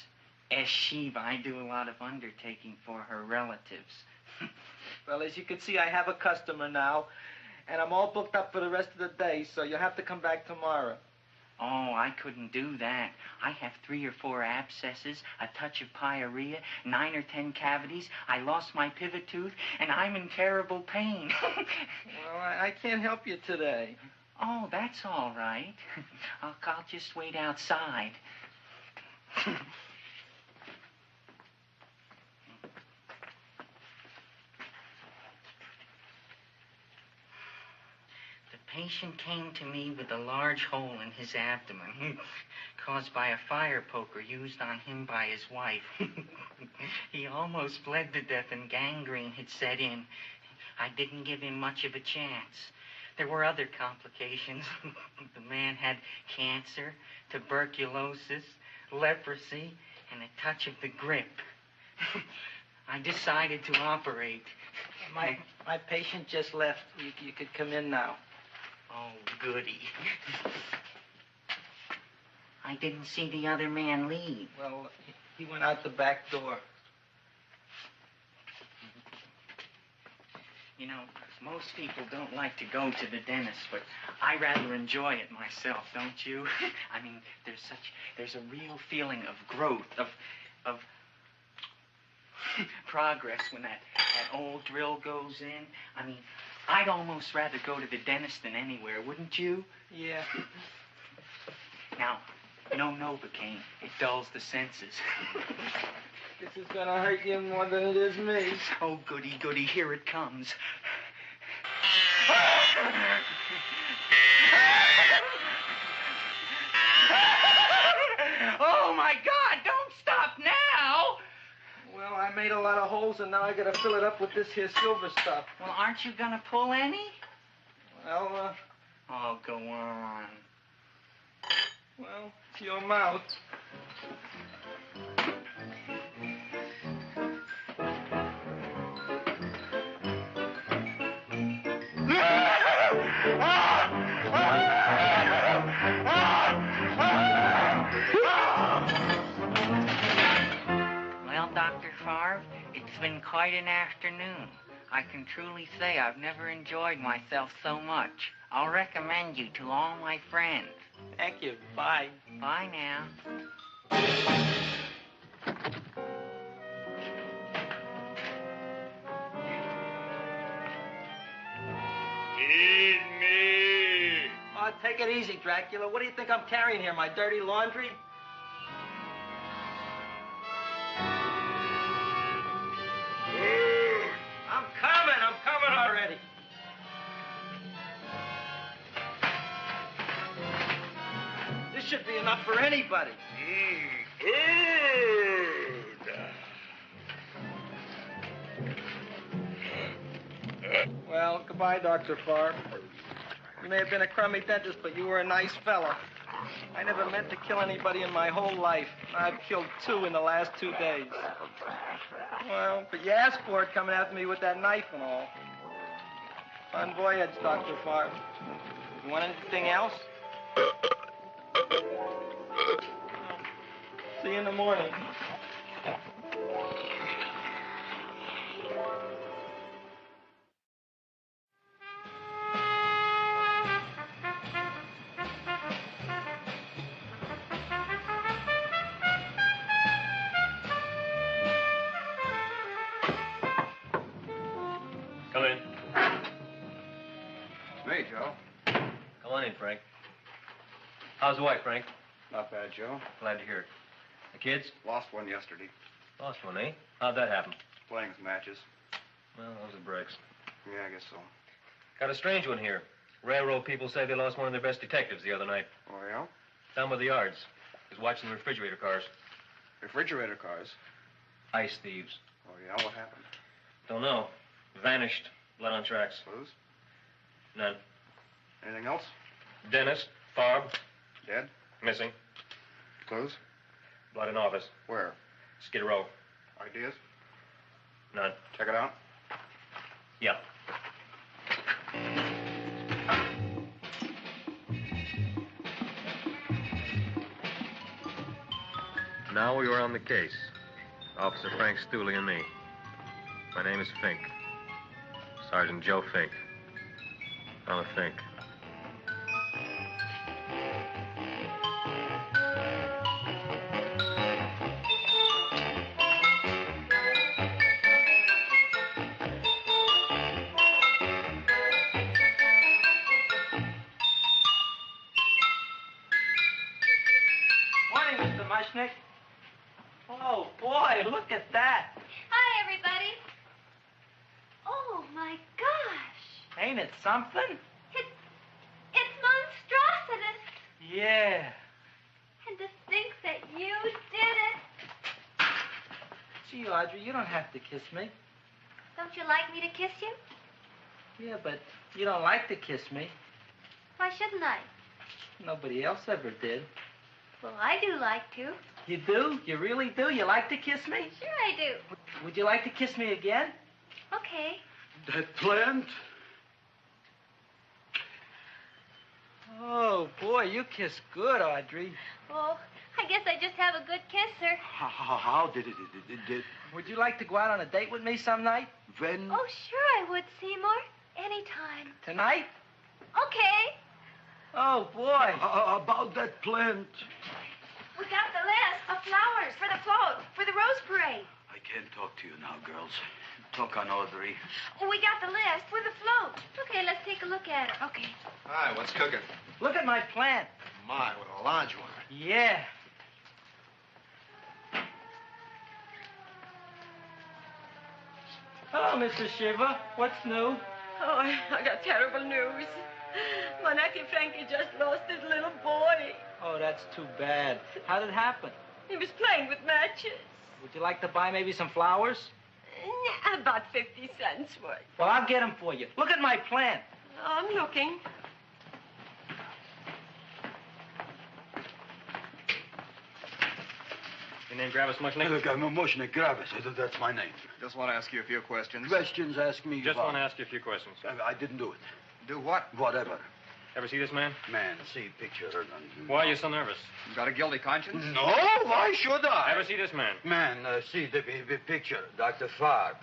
Speaker 13: S. Sheba. I do a lot of undertaking for her relatives.
Speaker 7: Well, as you can see, I have a customer now, and I'm all booked up for the rest of the day, so you'll have to come back tomorrow.
Speaker 13: Oh, I couldn't do that. I have 3 or 4 abscesses, a touch of pyorrhea, 9 or 10 cavities. I lost my pivot tooth, and I'm in terrible pain.
Speaker 7: Well, I can't help you today.
Speaker 13: Oh, that's all right. I'll just wait outside. The patient came to me with a large hole in his abdomen caused by a fire poker used on him by his wife. He almost bled to death and gangrene had set in. I didn't give him much of a chance. There were other complications. The man had cancer, tuberculosis, leprosy, and a touch of the grip. I decided to operate.
Speaker 7: My patient just left. You could come in now.
Speaker 13: Oh, goody. I didn't see the other man leave.
Speaker 7: Well, he went out the back door.
Speaker 13: You know, most people don't like to go to the dentist, but I rather enjoy it myself, don't you? I mean, there's a real feeling of growth, of progress when that old drill goes in. I mean, I'd almost rather go to the dentist than anywhere, wouldn't you?
Speaker 7: Yeah.
Speaker 13: Now, no Novocaine. It dulls the senses.
Speaker 7: This is gonna hurt you more than it is me.
Speaker 13: Oh, goody, goody, here it comes. Oh, my God, don't stop now!
Speaker 7: Well, I made a lot of holes, and now I gotta fill it up with this here silver stuff.
Speaker 13: Well, aren't you gonna pull any?
Speaker 7: Well,
Speaker 13: Oh, go on.
Speaker 7: Well, it's your mouth.
Speaker 13: Well, Dr. Favre, it's been quite an afternoon. I can truly say I've never enjoyed myself so much. I'll recommend you to all my friends.
Speaker 7: Thank you. Bye.
Speaker 13: Bye now.
Speaker 11: Feed me.
Speaker 7: Oh, take it easy, Dracula. What do you think I'm carrying here, my dirty laundry? I'm coming already. This should be enough for anybody. Well, goodbye, Dr. Favre. You may have been a crummy dentist, but you were a nice fella. I never meant to kill anybody in my whole life. I've killed 2 in the last 2 days. Well, but you asked for it coming after me with that knife and all. Fun voyage, Dr. Favre. You want anything else? See you in the morning.
Speaker 1: Come in.
Speaker 6: Me, Joe.
Speaker 1: Come on in, Frank. How's the wife, Frank?
Speaker 6: Not bad, Joe.
Speaker 1: Glad to hear it. The kids?
Speaker 6: Lost one yesterday.
Speaker 1: Lost one, eh? How'd that happen?
Speaker 6: Playing some matches.
Speaker 1: Well, those are breaks.
Speaker 6: Yeah, I guess so.
Speaker 1: Got a strange one here. Railroad people say they lost one of their best detectives the other night.
Speaker 6: Oh, yeah?
Speaker 1: Down by the yards. He was watching the refrigerator cars.
Speaker 6: Refrigerator cars?
Speaker 1: Ice thieves.
Speaker 6: Oh, yeah? What happened?
Speaker 1: Don't know. Vanished. Blood on tracks.
Speaker 6: Clues?
Speaker 1: None.
Speaker 6: Anything else?
Speaker 1: Dennis. Farb.
Speaker 6: Dead?
Speaker 1: Missing.
Speaker 6: Clues?
Speaker 1: Blood in office.
Speaker 6: Where?
Speaker 1: Skid Row.
Speaker 6: Ideas?
Speaker 1: None.
Speaker 6: Check it out.
Speaker 1: Yeah. Now we were on the case. Officer Frank Stooley and me. My name is Fink. Sergeant Joe Fink. I'm a Fink.
Speaker 7: Morning, Mr. Mushnick. Oh, boy, look at that.
Speaker 5: Hi, everybody. Oh, my gosh.
Speaker 7: Ain't it something?
Speaker 5: It's monstrositous.
Speaker 7: Yeah.
Speaker 5: And to think that you did it.
Speaker 7: Gee, Audrey, you don't have to kiss me.
Speaker 5: Don't you like me to kiss you?
Speaker 7: Yeah, but you don't like to kiss me.
Speaker 5: Why shouldn't I?
Speaker 7: Nobody else ever did.
Speaker 5: Well, I do like to.
Speaker 7: You do? You really do? You like to kiss me?
Speaker 5: Sure I do.
Speaker 7: Would you like to kiss me again?
Speaker 5: Okay.
Speaker 2: That plant?
Speaker 7: Oh, boy, you kiss good, Audrey.
Speaker 5: Oh, I guess I just have a good kisser.
Speaker 2: How did it?
Speaker 7: Would you like to go out on a date with me some night?
Speaker 2: When?
Speaker 5: Oh, sure I would, Seymour. Anytime.
Speaker 7: Tonight?
Speaker 5: Okay.
Speaker 7: Oh, boy.
Speaker 2: About that plant.
Speaker 10: We got the list of flowers for the float, for the Rose Parade.
Speaker 2: I can't talk to you now, girls. Talk on Audrey.
Speaker 10: We got the list for the float.
Speaker 5: Okay, let's take a look at it.
Speaker 10: Okay.
Speaker 6: Hi, what's cooking?
Speaker 7: Look at my plant.
Speaker 6: My, what a large one.
Speaker 7: Yeah. Hello, Mr. Shiva. What's new?
Speaker 3: Oh, I got terrible news. My nephew Frankie just lost his little boy.
Speaker 7: Oh, that's too bad. How did it happen?
Speaker 3: He was playing with matches.
Speaker 7: Would you like to buy maybe some flowers?
Speaker 3: About 50 cents worth.
Speaker 7: Well, I'll get them for you. Look at my plant.
Speaker 3: I'm looking.
Speaker 1: Your name Gravis Mushnick?
Speaker 2: Look, I'm a Mushnick Gravis. That's my name.
Speaker 6: Just want to ask you a few questions.
Speaker 2: Questions, ask me.
Speaker 1: Just
Speaker 2: about-
Speaker 1: want to ask you a few questions.
Speaker 2: I didn't do it.
Speaker 6: Do what?
Speaker 2: Whatever.
Speaker 1: Ever see this man?
Speaker 2: Man, see picture.
Speaker 1: Why are you so nervous?
Speaker 6: You got a guilty conscience?
Speaker 2: No, why should I?
Speaker 1: Ever see this man?
Speaker 2: Man, see the picture. Dr. Farb.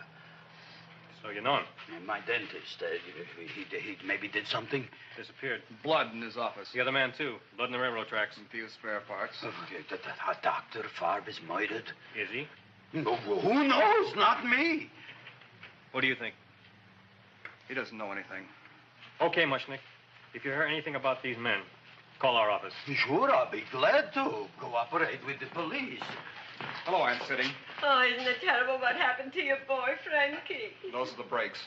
Speaker 1: So you know him.
Speaker 2: My dentist. He maybe did something.
Speaker 1: Disappeared.
Speaker 6: Blood in his office.
Speaker 1: The other man, too. Blood in the railroad tracks.
Speaker 6: Some few spare parts.
Speaker 2: Dr. Farb is murdered.
Speaker 1: Is he?
Speaker 2: No, who knows? Not me.
Speaker 1: What do you think?
Speaker 6: He doesn't know anything.
Speaker 1: Okay, Mushnick. If you hear anything about these men, call our office.
Speaker 2: Sure, I'll be glad to cooperate with the police.
Speaker 6: Hello, Aunt Sitting.
Speaker 3: Oh, isn't it terrible what happened to your boy, Frankie?
Speaker 6: Those are the brakes.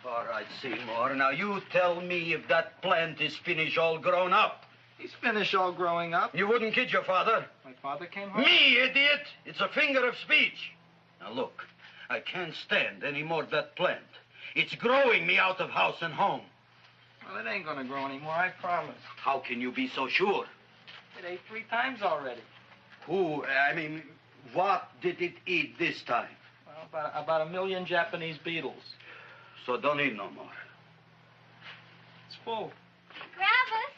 Speaker 2: All right, Seymour. Now, you tell me if that plant is finished all grown up.
Speaker 7: He's finished all growing up.
Speaker 2: You wouldn't kid your father?
Speaker 7: My father came home.
Speaker 2: Me, idiot! It's a figure of speech. Now, look, I can't stand any more of that plant. It's growing me out of house and home.
Speaker 7: Well, it ain't gonna grow anymore, I promise.
Speaker 2: How can you be so sure?
Speaker 7: It ate 3 times already.
Speaker 2: What did it eat this time?
Speaker 7: Well, about 1 million Japanese beetles.
Speaker 2: So don't eat no more.
Speaker 7: It's full.
Speaker 5: Gravis!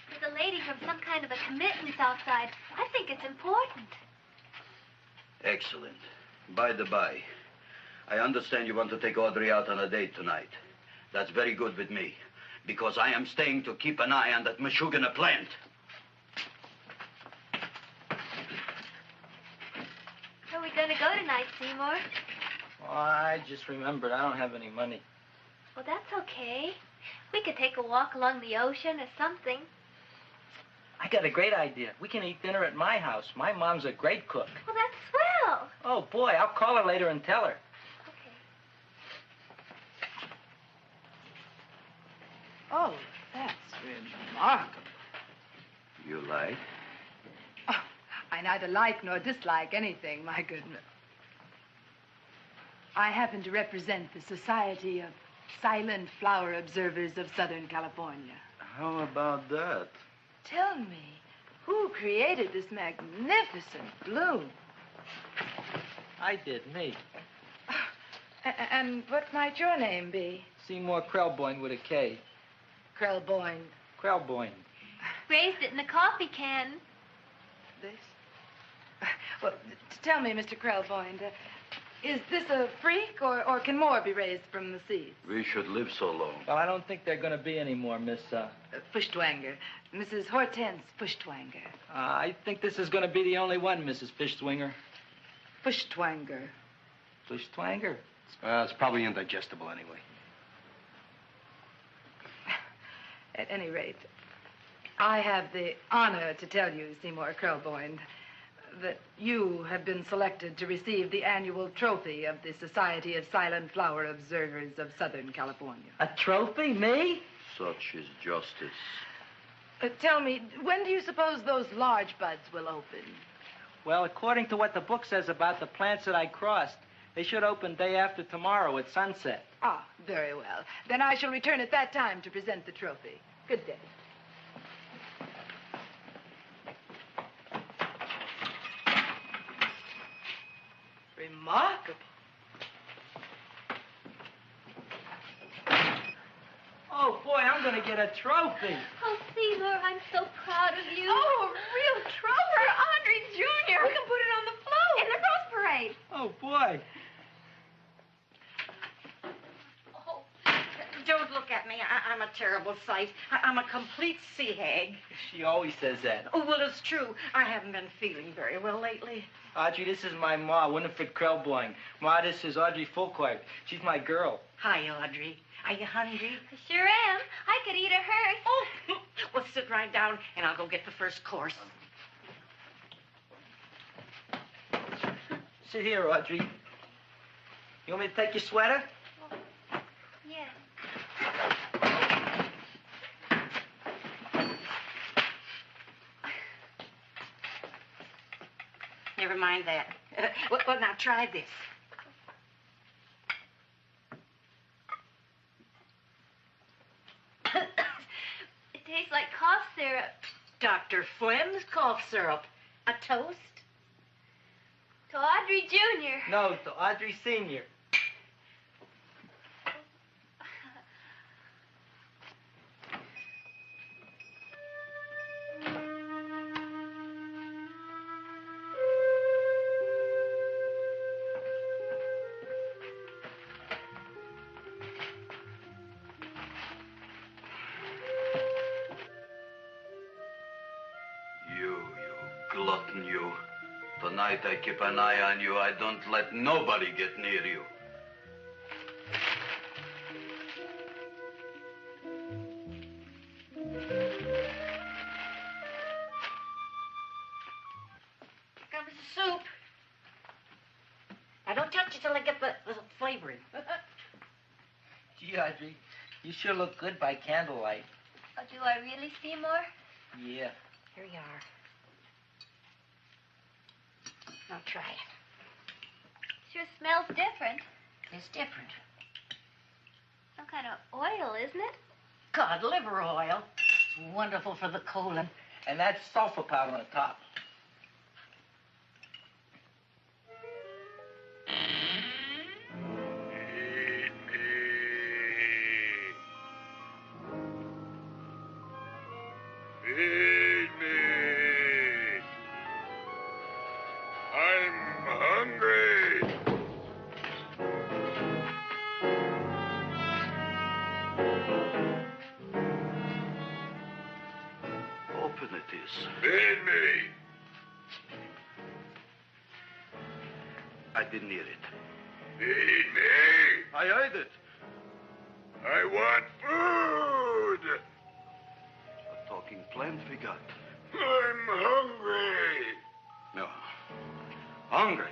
Speaker 5: There's a lady from some kind of a committance outside. I think it's important.
Speaker 2: Excellent. By the by, I understand you want to take Audrey out on a date tonight. That's very good with me, because I am staying to keep an eye on that Meshuggah plant.
Speaker 5: Where are we going to go tonight, Seymour?
Speaker 7: Oh, I just remembered I don't have any money.
Speaker 5: Well, that's okay. We could take a walk along the ocean or something.
Speaker 7: I got a great idea. We can eat dinner at my house. My mom's a great cook.
Speaker 5: Well, that's swell.
Speaker 7: Oh, boy, I'll call her later and tell her.
Speaker 5: Okay.
Speaker 14: Oh, that's remarkable.
Speaker 2: You like?
Speaker 14: Oh, I neither like nor dislike anything, my goodness. I happen to represent the Society of Silent Flower Observers of Southern California.
Speaker 12: How about that?
Speaker 14: Tell me, who created this magnificent bloom?
Speaker 7: I did, me.
Speaker 14: And what might your name be?
Speaker 7: Seymour Krelboyne with a K.
Speaker 14: Krelboyne.
Speaker 7: Krelboyne.
Speaker 5: Raised it in a coffee can.
Speaker 14: This? Well, tell me, Mr. Krelboyne, is this a freak, or can more be raised from the seeds?
Speaker 2: We should live so long.
Speaker 7: Well, I don't think they're going to be any more, Miss,
Speaker 14: Fuschtwanger. Mrs. Hortense Fuschtwanger.
Speaker 7: I think this is going to be the only one, Mrs. Fishswinger.
Speaker 14: Fuschtwanger.
Speaker 7: Fuschtwanger?
Speaker 6: It's probably indigestible anyway.
Speaker 14: At any rate, I have the honor to tell you, Seymour Krelboyne, that you have been selected to receive the annual trophy of the Society of Silent Flower Observers of Southern California.
Speaker 7: A trophy? Me?
Speaker 2: Such is justice.
Speaker 14: Tell me, when do you suppose those large buds will open?
Speaker 7: Well, according to what the book says about the plants that I crossed, they should open day after tomorrow at sunset.
Speaker 14: Ah, very well. Then I shall return at that time to present the trophy. Good day. Remarkable.
Speaker 7: Oh, boy, I'm going to get a trophy.
Speaker 5: Oh, Seymour, I'm so proud of you.
Speaker 10: Oh, a real trophy for Audrey Jr. We can put it on the float. In the Rose Parade.
Speaker 7: Oh, boy.
Speaker 9: Don't look at me. I'm a terrible sight. I'm a complete sea hag.
Speaker 7: She always says that.
Speaker 9: Oh, well, it's true. I haven't been feeling very well lately.
Speaker 7: Audrey, this is my ma, Winifred Krelboyne. Ma, this is Audrey Fulquart. She's my girl.
Speaker 9: Hi, Audrey. Are you hungry?
Speaker 5: I sure am. I could eat a hearse.
Speaker 9: Oh, well, sit right down, and I'll go get the first course.
Speaker 7: Sit here, Audrey. You want me to take your sweater?
Speaker 5: Yeah.
Speaker 9: Never mind that. Well, now try this.
Speaker 5: It tastes like cough syrup.
Speaker 9: Dr. Flem's cough syrup. A toast?
Speaker 5: To Audrey Jr.
Speaker 7: No, to Audrey Sr.
Speaker 2: Glutton, you. Tonight I keep an eye on you. I don't let nobody get near you.
Speaker 9: Comes the soup. Now, don't touch it till I get the flavoring.
Speaker 7: Gee, Audrey, you sure look good by candlelight.
Speaker 5: Oh, do I really, Seymour?
Speaker 7: Yeah.
Speaker 9: Here you are. Now try it.
Speaker 5: Sure smells different.
Speaker 9: It's different.
Speaker 5: Some kind of oil, isn't it?
Speaker 9: Cod liver oil. It's wonderful for the colon.
Speaker 7: And that's sulfur powder on the top.
Speaker 11: Feed me. I'm hungry.
Speaker 2: Open it is.
Speaker 11: Feed me.
Speaker 2: I didn't hear it.
Speaker 11: Feed me.
Speaker 2: I heard it.
Speaker 11: I want food.
Speaker 2: A talking plant we got.
Speaker 11: I'm hungry.
Speaker 2: No. Hungry.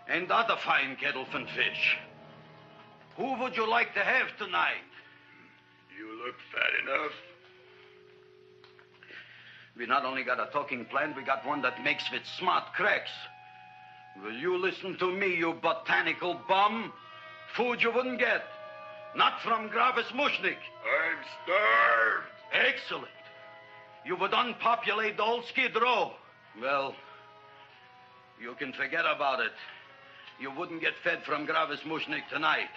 Speaker 2: And other fine kettlefen fish. Who would you like to have tonight?
Speaker 11: You look fat enough.
Speaker 2: We not only got a talking plant, we got one that makes with smart cracks. Will you listen to me, you botanical bum? Food you wouldn't get. Not from Gravis Mushnik.
Speaker 11: I'm starved.
Speaker 2: Excellent. You would unpopulate the old Skid Row. Well, you can forget about it. You wouldn't get fed from Gravis Mushnik tonight.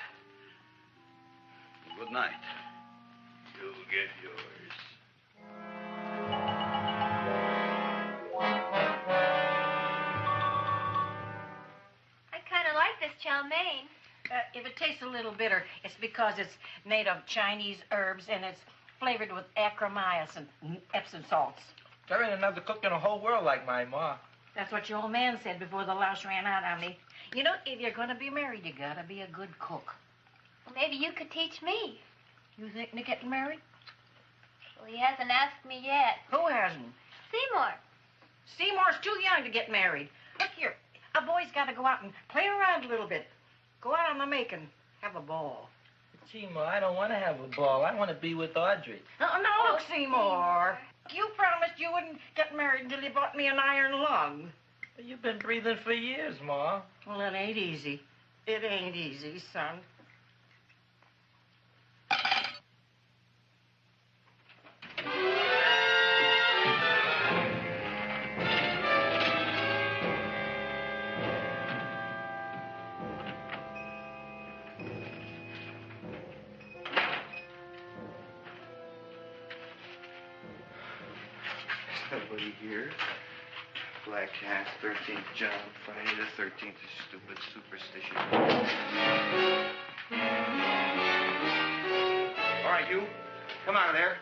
Speaker 2: Good night.
Speaker 11: You'll get yours.
Speaker 5: I kind of like this chow mein.
Speaker 9: If it tastes a little bitter, it's because it's made of Chinese herbs and it's flavored with acromyas and Epsom salts.
Speaker 7: There ain't another cook in the whole world like my ma.
Speaker 9: That's what your old man said before the louse ran out on me. You know, if you're going to be married, you got to be a good cook.
Speaker 5: Well, maybe you could teach me.
Speaker 9: You think they're getting married?
Speaker 5: Well, he hasn't asked me yet.
Speaker 9: Who hasn't?
Speaker 5: Seymour.
Speaker 9: Seymour's too young to get married. Look here, a boy's got to go out and play around a little bit. Go out on the make and have a ball.
Speaker 7: Gee, Ma, I don't want to have a ball. I want to be with Audrey.
Speaker 9: No, look, Seymour. You promised you wouldn't get married until you bought me an iron lung.
Speaker 7: You've been breathing for years, Ma.
Speaker 9: Well, it ain't easy. It ain't easy, son.
Speaker 6: Nobody here. Black Cat, 13th John, Friday the 13th is stupid superstition. All right, you. Come out of there.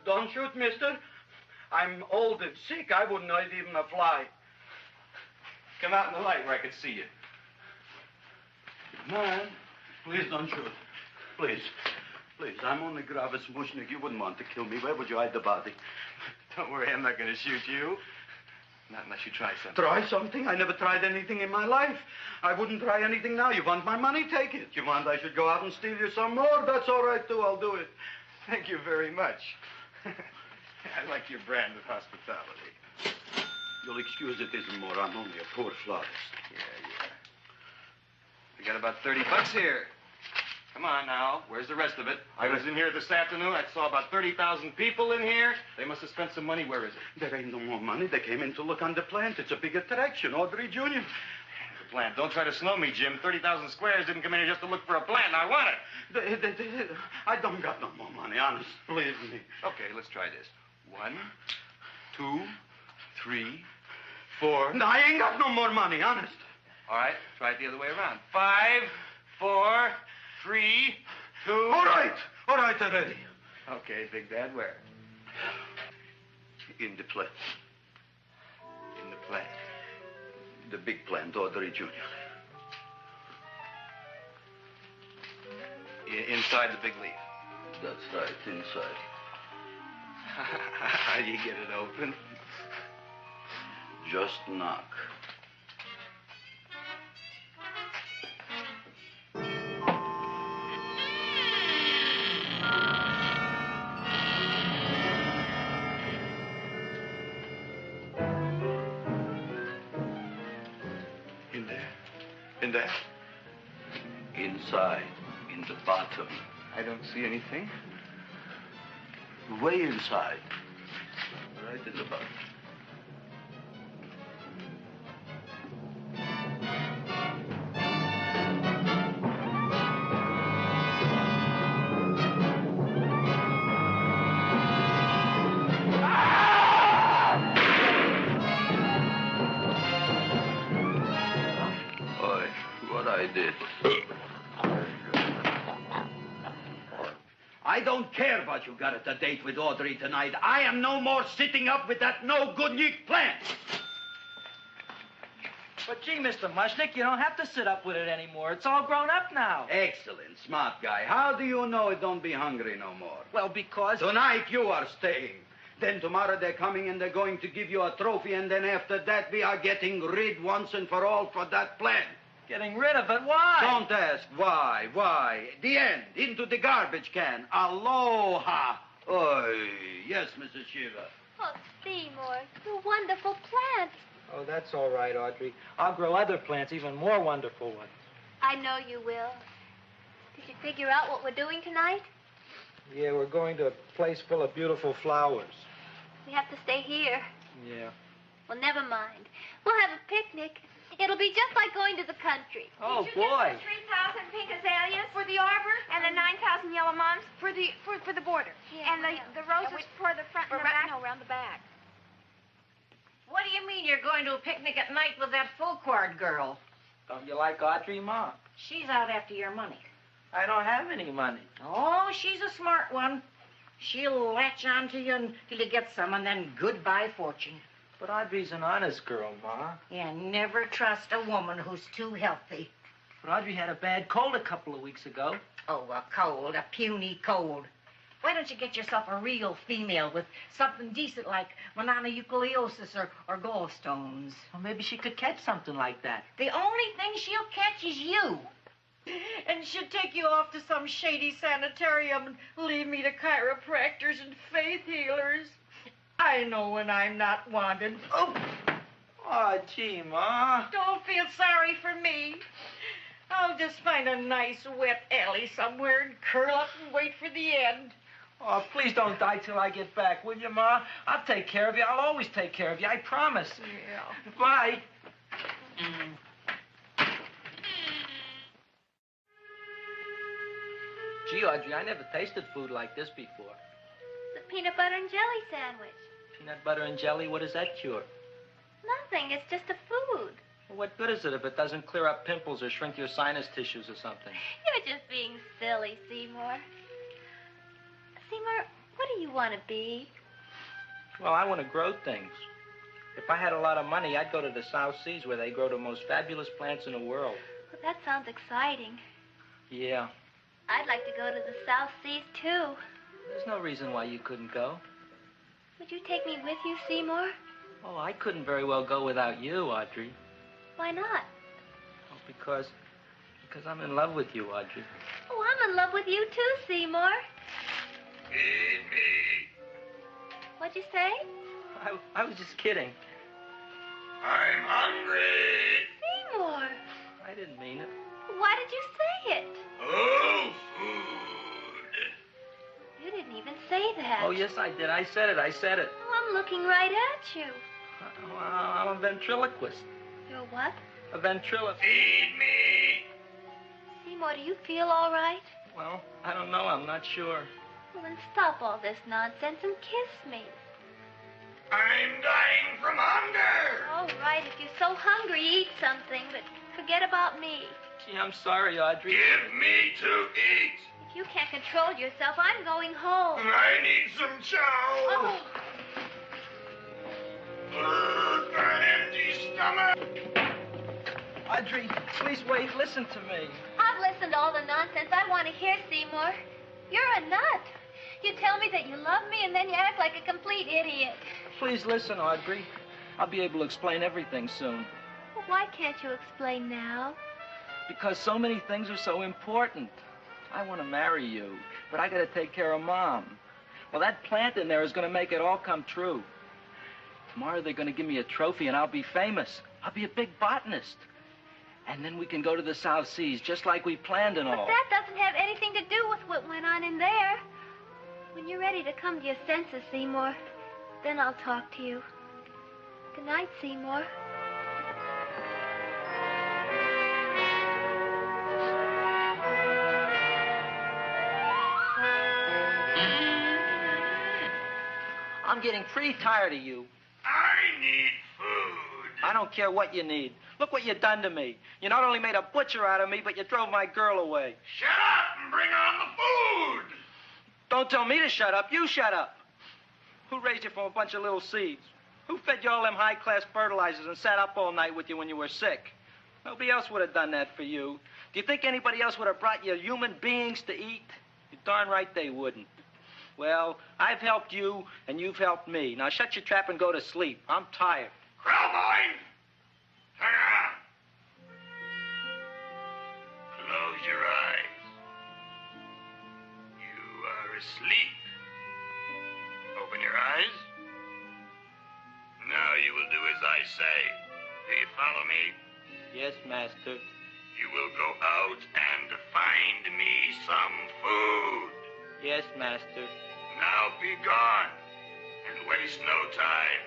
Speaker 2: Don't shoot, mister. I'm old and sick. I wouldn't hurt even a fly.
Speaker 6: Come out in the light where I can see you.
Speaker 2: Man, please don't shoot. Please. Please, I'm only Gravis Mushnik. You wouldn't want to kill me. Where would you hide the body?
Speaker 6: Don't worry, I'm not going to shoot you. Not unless you try something.
Speaker 2: Try something? I never tried anything in my life. I wouldn't try anything now. You want my money? Take it. You want I should go out and steal you some more? That's all right, too. I'll do it.
Speaker 6: Thank you very much. I like your brand of hospitality.
Speaker 2: You'll excuse it isn't more. I'm only a poor florist.
Speaker 6: Yeah. We got about $30 here. Come on now. Where's the rest of it? I was in here this afternoon. I saw about 30,000 people in here. They must have spent some money. Where is it?
Speaker 2: There ain't no more money. They came in to look on the plant. It's a big attraction. Audrey Jr.
Speaker 6: The plant. Don't try to slow me, Jim. 30,000 squares didn't come in here just to look for a plant. I want it.
Speaker 2: I don't got no more money, honest. Believe me.
Speaker 6: Okay, let's try this. 1, 2, 3, 4.
Speaker 2: No, I ain't got no more money, honest.
Speaker 6: All right, try it the other way around. 5, 4, 3, 2.
Speaker 2: All right already.
Speaker 6: Okay, Big Dad, where?
Speaker 2: In the plant.
Speaker 6: In the plant.
Speaker 2: The big plant, Audrey Jr.
Speaker 6: Inside the big leaf.
Speaker 2: That's right, inside.
Speaker 6: How do you get it open?
Speaker 2: Just knock.
Speaker 6: In there?
Speaker 2: Inside, in the bottom.
Speaker 6: I don't see anything.
Speaker 2: Way inside. Right in the bottom. I don't care about you got at the date with Audrey tonight. I am no more sitting up with that no-good Nick plant.
Speaker 7: But gee, Mr. Mushnick, you don't have to sit up with it anymore. It's all grown up now.
Speaker 2: Excellent, smart guy. How do you know it don't be hungry no more?
Speaker 7: Well, because...
Speaker 2: Tonight you are staying. Then tomorrow they're coming and they're going to give you a trophy, and then after that we are getting rid once and for all for that plant.
Speaker 7: Getting rid of it? Why?
Speaker 2: Don't ask why. Why? The end. Into the garbage can. Aloha. Oy. Yes, Mrs. Shiva.
Speaker 5: Oh, Seymour, you wonderful plant.
Speaker 7: Oh, that's all right, Audrey. I'll grow other plants, even more wonderful ones.
Speaker 5: I know you will. Did you figure out what we're doing tonight?
Speaker 12: Yeah, we're going to a place full of beautiful flowers.
Speaker 5: We have to stay here.
Speaker 12: Yeah.
Speaker 5: Well, never mind. We'll have a picnic. It'll be just like going to the country.
Speaker 12: Oh,
Speaker 10: Did you
Speaker 12: boy.
Speaker 10: get the 3,000 pink azaleas for the arbor and the 9,000 yellow mums for the border?
Speaker 5: Yeah,
Speaker 10: and the roses for the front and the back?
Speaker 9: No, around the back. What do you mean you're going to a picnic at night with that full-quart girl?
Speaker 7: Don't you like Audrey, Ma?
Speaker 9: She's out after your money.
Speaker 7: I don't have any money.
Speaker 9: Oh, she's a smart one. She'll latch on to you until you get some, and then goodbye fortune.
Speaker 7: But Audrey's an honest girl, Ma.
Speaker 9: Yeah, never trust a woman who's too healthy.
Speaker 7: But Audrey had a bad cold a couple of weeks ago.
Speaker 9: Oh, a cold, a puny cold. Why don't you get yourself a real female with something decent like mononucleosis or gallstones?
Speaker 7: Well, maybe she could catch something like that.
Speaker 9: The only thing she'll catch is you. And she'll take you off to some shady sanitarium and leave me to chiropractors and faith healers. I know when I'm not wanted.
Speaker 7: Oh, gee, Ma.
Speaker 9: Don't feel sorry for me. I'll just find a nice wet alley somewhere and curl up and wait for the end.
Speaker 7: Oh, please don't die till I get back, will you, Ma? I'll take care of you. I'll always take care of you. I promise.
Speaker 9: Yeah.
Speaker 7: Bye. Gee, Audrey, I never tasted food like this before.
Speaker 5: The peanut butter and jelly sandwich.
Speaker 7: Peanut butter and jelly, what does that cure?
Speaker 5: Nothing. It's just a food.
Speaker 7: Well, what good is it if it doesn't clear up pimples or shrink your sinus tissues or something?
Speaker 5: You're just being silly, Seymour. Seymour, what do you want to be?
Speaker 7: Well, I want to grow things. If I had a lot of money, I'd go to the South Seas where they grow the most fabulous plants in the world.
Speaker 5: Well, that sounds exciting.
Speaker 7: Yeah.
Speaker 5: I'd like to go to the South Seas, too.
Speaker 7: There's no reason why you couldn't go.
Speaker 5: Would you take me with you, Seymour?
Speaker 7: Oh, I couldn't very well go without you, Audrey.
Speaker 5: Why not?
Speaker 7: Oh, because I'm in love with you, Audrey.
Speaker 5: Oh, I'm in love with you, too, Seymour.
Speaker 11: Feed me.
Speaker 5: What'd you say?
Speaker 7: I was just kidding.
Speaker 11: I'm hungry.
Speaker 5: Seymour.
Speaker 7: I didn't mean it.
Speaker 5: Why did you say it?
Speaker 11: Oh, food.
Speaker 5: You didn't even say that.
Speaker 7: Oh, yes, I did. I said it.
Speaker 5: Oh, I'm looking right at you.
Speaker 7: I'm a ventriloquist.
Speaker 5: You're what?
Speaker 7: A ventriloquist.
Speaker 11: Feed me.
Speaker 5: Seymour, do you feel all right?
Speaker 7: Well, I don't know. I'm not sure.
Speaker 5: Well, then stop all this nonsense and kiss me.
Speaker 11: I'm dying from hunger.
Speaker 5: All right, if you're so hungry, eat something, but forget about me.
Speaker 7: Gee, I'm sorry, Audrey.
Speaker 11: Give me to eat.
Speaker 5: If you can't control yourself, I'm going home.
Speaker 11: I need some chow.
Speaker 5: Oh.
Speaker 11: For an empty stomach.
Speaker 7: Audrey, please wait. Listen to me.
Speaker 5: I've listened to all the nonsense I want to hear, Seymour. You're a nut. You tell me that you love me, and then you act like a complete idiot.
Speaker 7: Please listen, Audrey. I'll be able to explain everything soon.
Speaker 5: Well, why can't you explain now?
Speaker 7: Because so many things are so important. I want to marry you, but I got to take care of Mom. Well, that plant in there is going to make it all come true. Tomorrow they're going to give me a trophy, and I'll be famous. I'll be a big botanist. And then we can go to the South Seas, just like we planned and all.
Speaker 5: But that doesn't have anything to do with what went on in there. When you're ready to come to your senses, Seymour, then I'll talk to you. Good night, Seymour.
Speaker 7: I'm getting pretty tired of you.
Speaker 11: I need food.
Speaker 7: I don't care what you need. Look what you done to me. You not only made a butcher out of me, but you drove my girl away.
Speaker 11: Shut up and bring on the food.
Speaker 7: Don't tell me to shut up. You shut up. Who raised you from a bunch of little seeds? Who fed you all them high-class fertilizers and sat up all night with you when you were sick? Nobody else would have done that for you. Do you think anybody else would have brought you human beings to eat? You're darn right they wouldn't. Well, I've helped you, and you've helped me. Now shut your trap and go to sleep. I'm tired.
Speaker 11: Crowboy, hang on. Close your eyes. You are asleep. Open your eyes. Now you will do as I say. Do you follow me?
Speaker 7: Yes, master.
Speaker 11: You will go out and find me some food.
Speaker 7: Yes, master.
Speaker 11: Now be gone, and waste no time.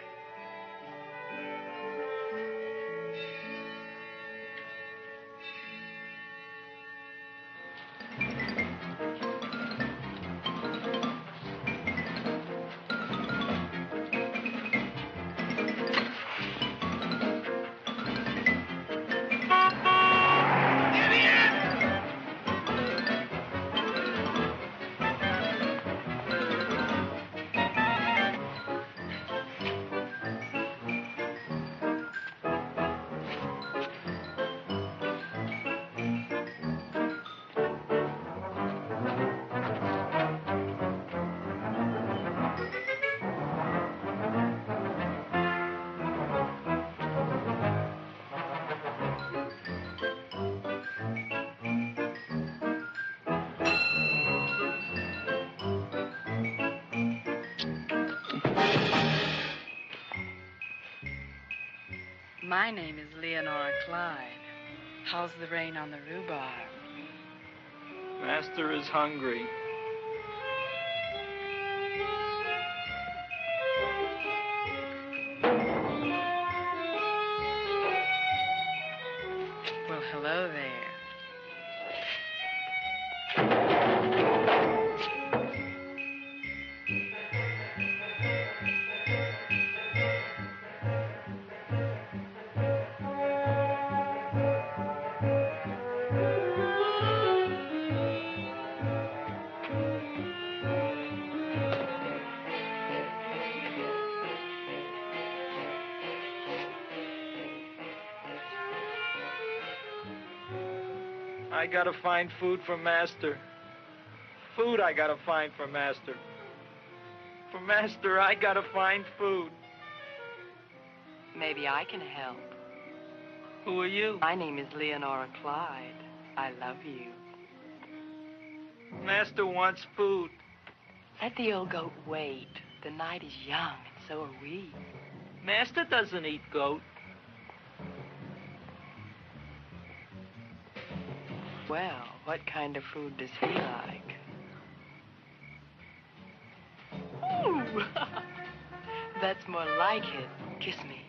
Speaker 15: My name is Leonora Clyde. How's the rain on the rhubarb?
Speaker 7: Master is hungry.
Speaker 15: Well, hello there.
Speaker 7: I gotta find food for Master. Food I gotta find for Master. For Master, I gotta find food.
Speaker 15: Maybe I can help.
Speaker 7: Who are you?
Speaker 15: My name is Leonora Clyde. I love you.
Speaker 7: Master wants food.
Speaker 15: Let the old goat wait. The night is young, and so are we.
Speaker 7: Master doesn't eat goat.
Speaker 15: Well, what kind of food does he like? Ooh! That's more like it. Kiss me.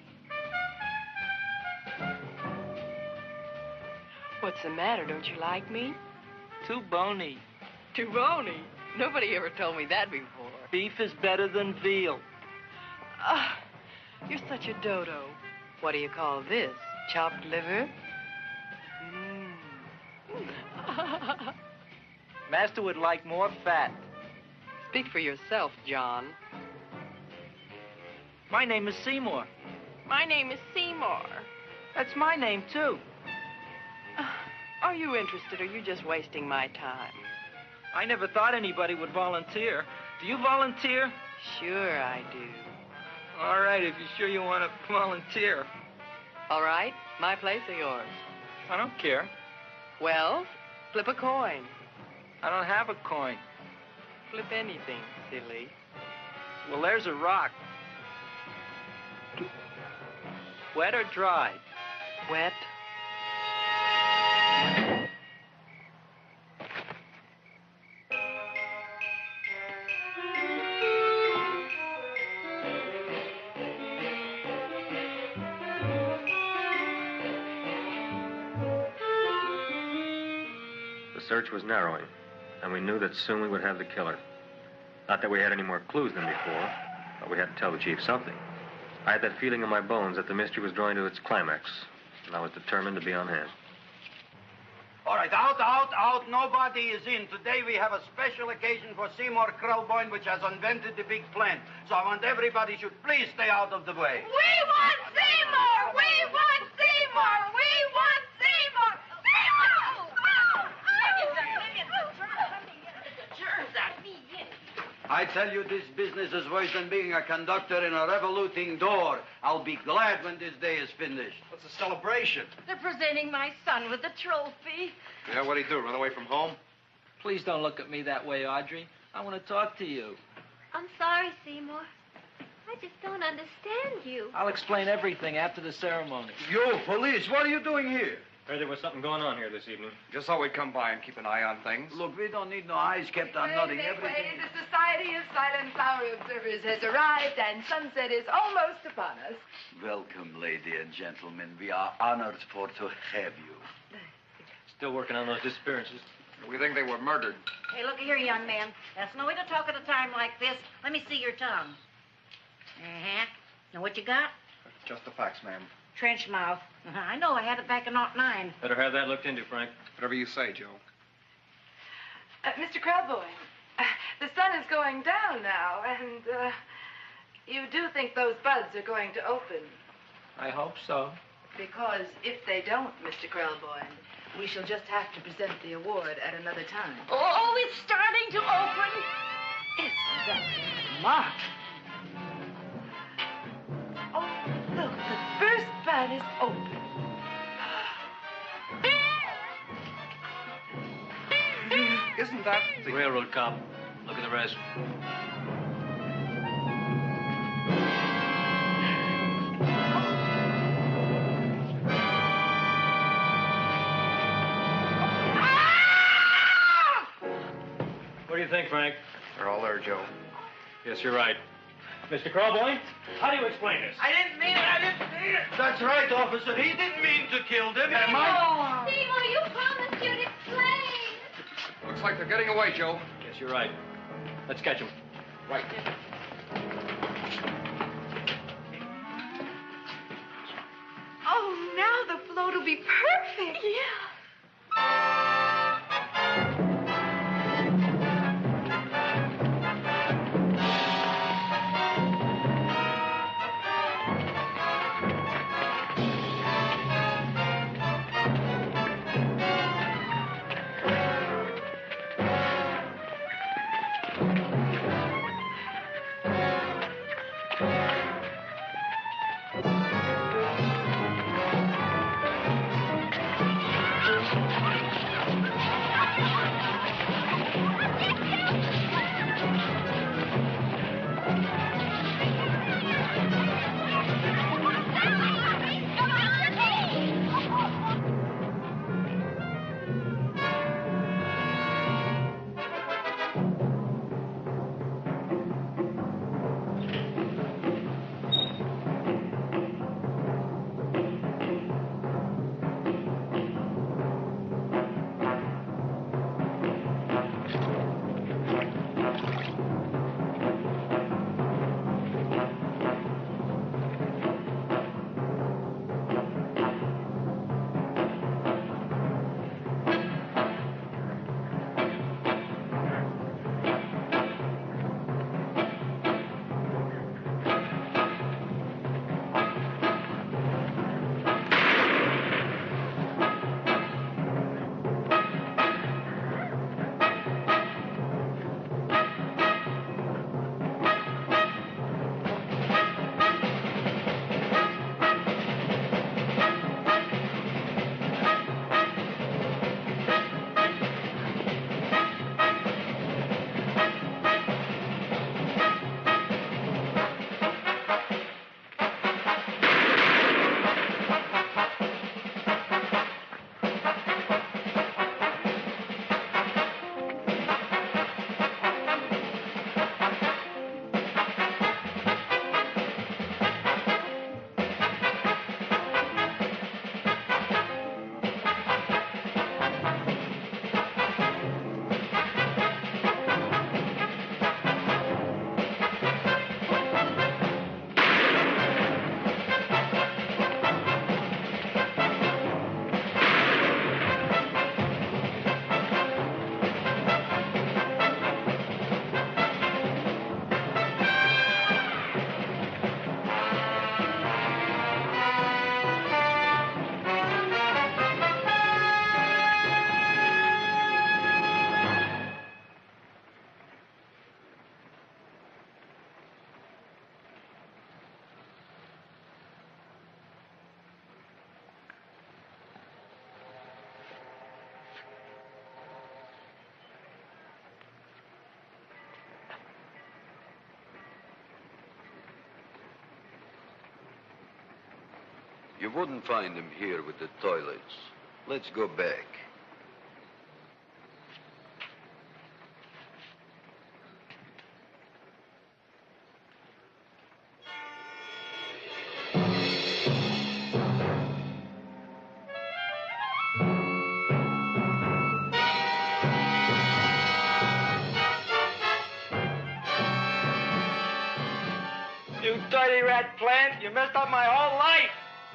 Speaker 15: What's the matter? Don't you like me?
Speaker 7: Too bony.
Speaker 15: Too bony? Nobody ever told me that before.
Speaker 7: Beef is better than veal.
Speaker 15: Ah, you're such a dodo. What do you call this? Chopped liver?
Speaker 7: Master would like more fat.
Speaker 15: Speak for yourself, John.
Speaker 7: My name is Seymour.
Speaker 15: My name is Seymour.
Speaker 7: That's my name, too.
Speaker 15: Are you interested, or are you just wasting my time?
Speaker 7: I never thought anybody would volunteer. Do you volunteer?
Speaker 15: Sure I do.
Speaker 7: All right, if you're sure you want to volunteer.
Speaker 15: All right, my place or yours?
Speaker 7: I don't care.
Speaker 15: Well, flip a coin.
Speaker 7: I don't have a coin.
Speaker 15: Flip anything, silly.
Speaker 7: Well, there's a rock. Wet or dry?
Speaker 15: Wet.
Speaker 1: The search was narrowing, and we knew that soon we would have the killer. Not that we had any more clues than before, but we had to tell the chief something. I had that feeling in my bones that the mystery was drawing to its climax, and I was determined to be on hand.
Speaker 2: All right, out. Nobody is in. Today we have a special occasion for Seymour Krelboyne, which has invented the big plan. So I want everybody should please stay out of the way.
Speaker 10: We want Seymour! We want Seymour! We want Seymour!
Speaker 2: I tell you, this business is worse than being a conductor in a revoluting door. I'll be glad when this day is finished.
Speaker 6: What's the celebration?
Speaker 9: They're presenting my son with a trophy.
Speaker 6: Yeah, what'd he do, run away from home?
Speaker 7: Please don't look at me that way, Audrey. I want to talk to you.
Speaker 5: I'm sorry, Seymour. I just don't understand you.
Speaker 7: I'll explain everything after the ceremony.
Speaker 2: You, police, what are you doing here?
Speaker 1: Heard there was something going on here this evening.
Speaker 6: Just thought we'd come by and keep an eye on things.
Speaker 2: Look, we don't need no eyes kept on nothing. Everything.
Speaker 14: The Society of Silent Flower Observers has arrived, and sunset is almost upon us.
Speaker 2: Welcome, lady and gentlemen. We are honored for to have you.
Speaker 1: Still working on those disappearances.
Speaker 6: We think they were murdered.
Speaker 9: Hey, look here, young man. That's no way to talk at a time like this. Let me see your tongue. Uh-huh. Now, what you got?
Speaker 6: Just the facts, ma'am.
Speaker 9: Trench mouth. I know. I had it back in '09.
Speaker 1: Better have that looked into, Frank.
Speaker 6: Whatever you say, Joe.
Speaker 14: Mr. Krelboyne, the sun is going down now, and you do think those buds are going to open?
Speaker 12: I hope so.
Speaker 14: Because if they don't, Mr. Krelboyne, we shall just have to present the award at another time.
Speaker 9: Oh, it's starting to open.
Speaker 14: Isn't that smart? Oh, look, the first bud is open.
Speaker 6: Isn't that
Speaker 1: the railroad cop? Look at the rest. What do you think, Frank?
Speaker 6: They're all there, Joe.
Speaker 1: Yes, you're right. Mr. Krelboyne, how do you explain this?
Speaker 12: I didn't mean it. That's right, officer. He didn't mean to kill them.
Speaker 5: Seymour, you promised you'd explain.
Speaker 6: Looks like they're getting away, Joe.
Speaker 1: Yes, you're right. Let's catch them.
Speaker 6: Right.
Speaker 10: Oh, now the float will be perfect. Yeah.
Speaker 2: You wouldn't find him here with the toilets. Let's go back.
Speaker 7: You dirty rat plant, you messed up my whole life.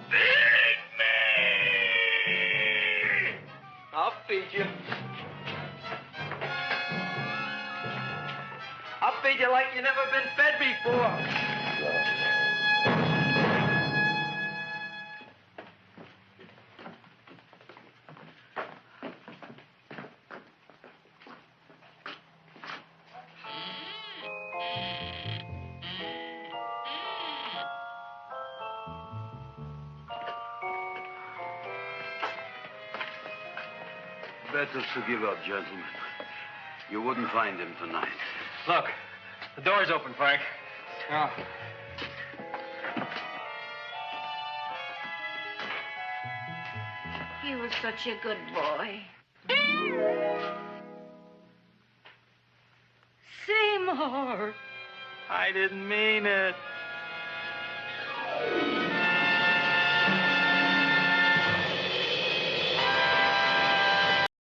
Speaker 11: Feed me!
Speaker 7: I'll feed you. I'll feed you like you never been fed before.
Speaker 2: Better to give up, gentlemen. You wouldn't find him tonight.
Speaker 1: Look, the door's open, Frank.
Speaker 7: Oh.
Speaker 9: He was such a good boy. Seymour!
Speaker 7: I didn't mean it.